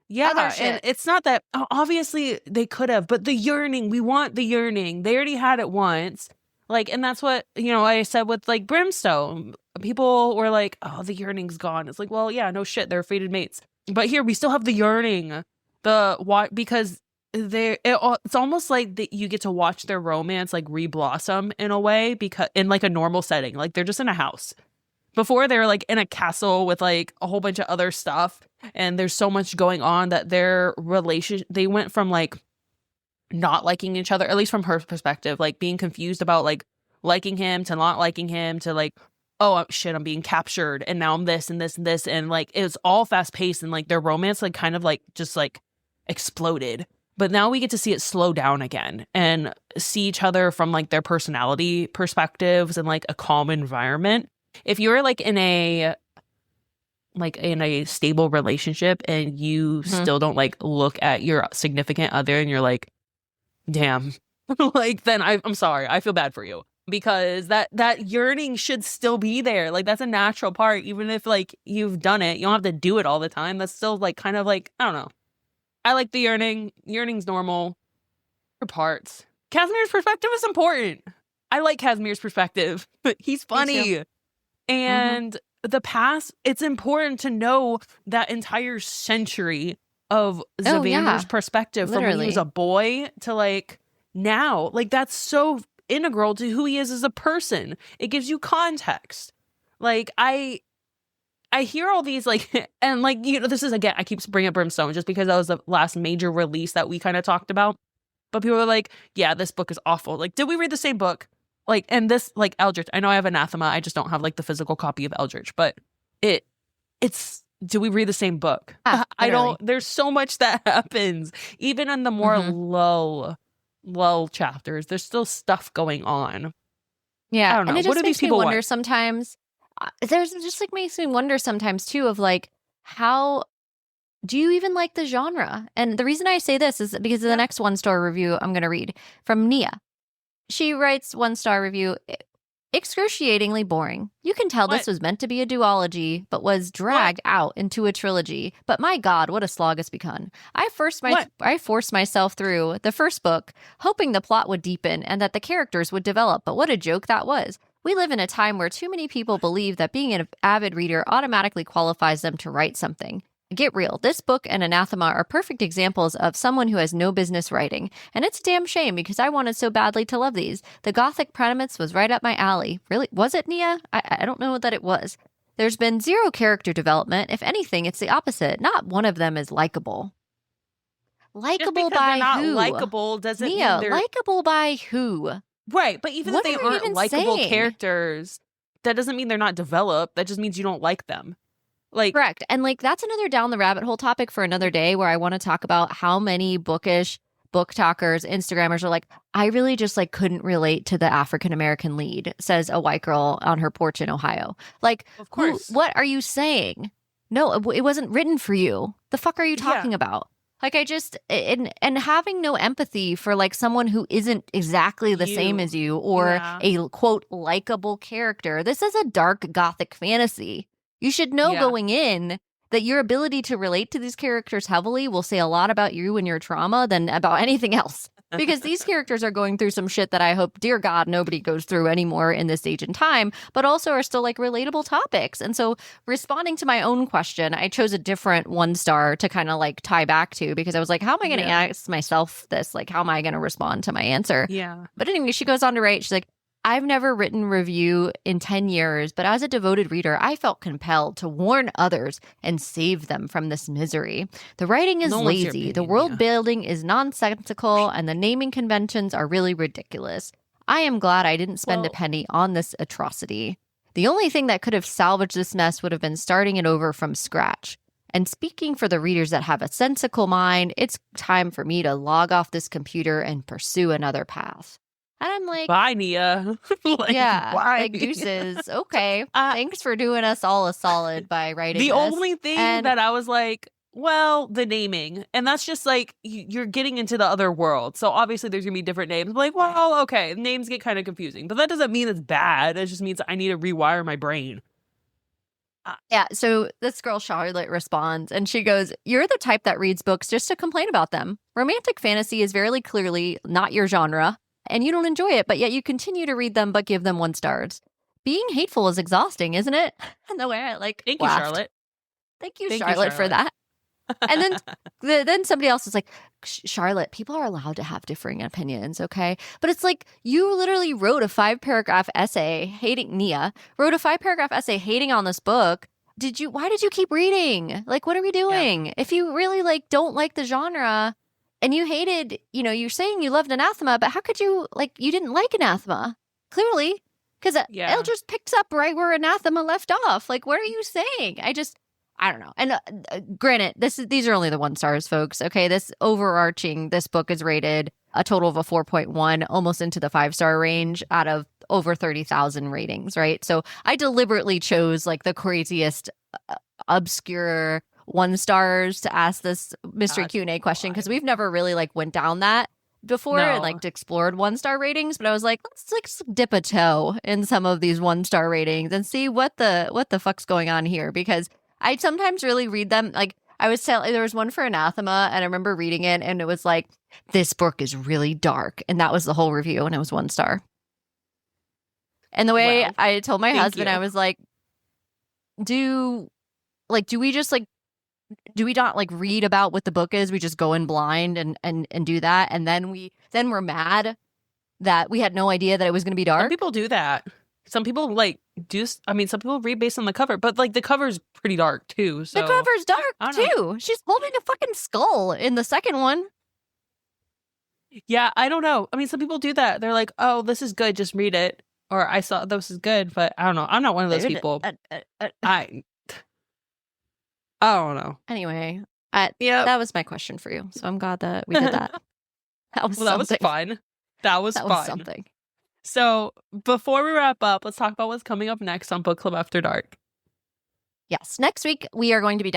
Yeah, and it's not that, obviously they could have, but the yearning, we want the yearning. They already had it once. Like, and that's what, I said with, like, Brimstone. People were like, oh, the yearning's gone. It's like, well, yeah, no shit, they're fated mates. But here, we still have the yearning. Because it's almost like that you get to watch their romance, like, re-blossom in a way, because in, like, a normal setting. Like, they're just in a house. Before, they were, like, in a castle with, like, a whole bunch of other stuff. And there's so much going on that their relationship, they went from, like, not liking each other, at least from her perspective, like, being confused about, like, liking him to not liking him to, like, oh, shit, I'm being captured, and now I'm this and this and this, and, like, it was all fast-paced, and, like, their romance, like, kind of, like, just, like, exploded. But now we get to see it slow down again and see each other from, like, their personality perspectives and, like, a calm environment. If you're, like, in a stable relationship and you still don't, like, look at your significant other and you're like, damn, like, then I'm sorry, I feel bad for you, because that yearning should still be there. Like, that's a natural part. Even if, like, you've done it, you don't have to do it all the time. That's still, like, kind of like, I don't know. I like the yearning. Yearning's normal for parts. Casimir's perspective is important. I like Casimir's perspective. He's funny. And the past, it's important to know that entire century of Zavander's perspective, from when he was a boy to, like, now. Like, that's so integral to who he is as a person. It gives you context. Like, I hear all these, like, and, like, this is, again, I keep bringing up Brimstone just because that was the last major release that we kind of talked about. But people are like, yeah, this book is awful. Like, did we read the same book? Like, and this, like, Eldritch, I know I have Anathema, I just don't have, like, the physical copy of Eldritch, but it's, do we read the same book? I don't, there's so much that happens, even in the more lull chapters, there's still stuff going on. Yeah, I don't know. And it What just do these makes me people wonder want? sometimes, there's just, like, makes me wonder sometimes, too, of, like, how do you even like the genre? And the reason I say this is because of the next 1-star review I'm going to read from Nia. She writes 1-star review, excruciatingly boring. You can tell this was meant to be a duology, but was dragged out into a trilogy. But my God, what a slog it's become. I forced myself through the first book, hoping the plot would deepen and that the characters would develop, but what a joke that was. We live in a time where too many people believe that being an avid reader automatically qualifies them to write something. Get real. This book and Anathema are perfect examples of someone who has no business writing. And it's a damn shame because I wanted so badly to love these. The Gothic premise was right up my alley. Really? Was it, Nia? I don't know that it was. There's been zero character development. If anything, it's the opposite. Not one of them is likable. Likeable because by they're not who? likable doesn't mean Nia, they're likeable by who? right. But even What if they are you aren't even likable saying? characters, that doesn't mean they're not developed. That just means you don't like them. Like, Correct. And like that's another down the rabbit hole topic for another day where I want to talk about how many bookish book talkers, Instagrammers are like, I really just like couldn't relate to the African American lead, says a white girl on her porch in Ohio. Like, of course. what are you saying? No, it wasn't written for you. The fuck are you talking about? Like I just and having no empathy for like someone who isn't exactly the same as you or a quote likable character. This is a dark gothic fantasy. You should know going in that your ability to relate to these characters heavily will say a lot about you and your trauma than about anything else. Because these characters are going through some shit that I hope, dear God, nobody goes through anymore in this age and time, but also are still like relatable topics. And so responding to my own question, I chose a different 1-star to kind of like tie back to because I was like, how am I going to ask myself this? Like, how am I going to respond to my answer? Yeah. But anyway, she goes on to write, she's like, I've never written review in 10 years, but as a devoted reader, I felt compelled to warn others and save them from this misery. The writing is lazy, the world building is nonsensical, and the naming conventions are really ridiculous. I am glad I didn't spend a penny on this atrocity. The only thing that could have salvaged this mess would have been starting it over from scratch. And speaking for the readers that have a sensical mind, it's time for me to log off this computer and pursue another path. And I'm like, bye, Nia. Like, like deuces. Okay. Thanks for doing us all a solid by writing the this. only thing that I was like, well, the naming. And that's just like, you're getting into the other world. So obviously there's going to be different names. I'm like, well, okay. Names get kind of confusing. But that doesn't mean it's bad. It just means I need to rewire my brain. Yeah, so this girl Charlotte responds and she goes, you're the type that reads books just to complain about them. Romantic fantasy is very clearly not your genre. And you don't enjoy it, but yet you continue to read them, but give them 1 stars. Being hateful is exhausting, isn't it? And the way I like Thank laughed. you, Charlotte. Thank you, Charlotte, for that. And then somebody else is like, Charlotte, people are allowed to have differing opinions, okay? But it's like you literally wrote a 5-paragraph essay hating Nia, wrote a 5-paragraph essay hating on this book. Why did you keep reading? Like, what are we doing? Yeah. If you really like don't like the genre and you hated, you're saying you loved Anathema, but how could you, like, you didn't like Anathema? Clearly, because Eldritch picks up right where Anathema left off. Like, what are you saying? I don't know. And granted, these are only the 1 stars, folks. Okay, this book is rated a total of a 4.1, almost into the 5-star range out of over 30,000 ratings, right? So I deliberately chose like the craziest, obscure 1 stars to ask this mystery Q&A question because we've never really like went down that before and like explored 1-star ratings. But I was like, let's dip a toe in some of these 1-star ratings and see what the fuck's going on here, because I sometimes really read them. Like I was telling, there was one for Anathema and I remember reading it and it was like, this book is really dark. And that was the whole review and it was 1 star. And the way I told my husband, I was like, do we not like read about what the book is? We just go in blind and do that. And then we're mad that we had no idea that it was going to be dark. Some people do that. Some people some people read based on the cover, but like the cover's pretty dark too. So the cover's dark too. She's holding a fucking skull in the second one. Yeah, I don't know. I mean, some people do that. They're like, oh, this is good. Just read it. Or I saw this is good, but I don't know. I'm not one of those people. I don't know. Anyway, that was my question for you. So I'm glad that we did that. That was fun. That was something. So before we wrap up, let's talk about what's coming up next on Book Club After Dark. Yes. Next week, we are going to be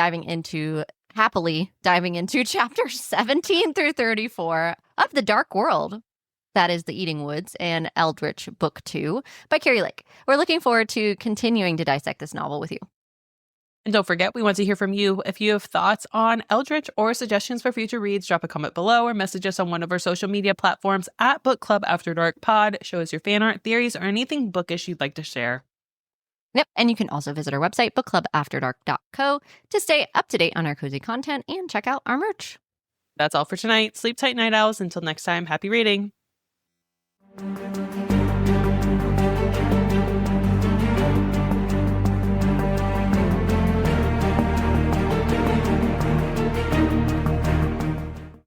happily diving into chapters 17 through 34 of The Dark World. That is The Eating Woods and Eldritch Book 2 by Keri Lake. We're looking forward to continuing to dissect this novel with you. And don't forget, we want to hear from you. If you have thoughts on Eldritch or suggestions for future reads, drop a comment below or message us on one of our social media platforms at Book Club After Dark Pod. Show us your fan art, theories, or anything bookish you'd like to share. Yep, and you can also visit our website, bookclubafterdark.co, to stay up to date on our cozy content and check out our merch. That's all for tonight. Sleep tight, night owls. Until next time, happy reading.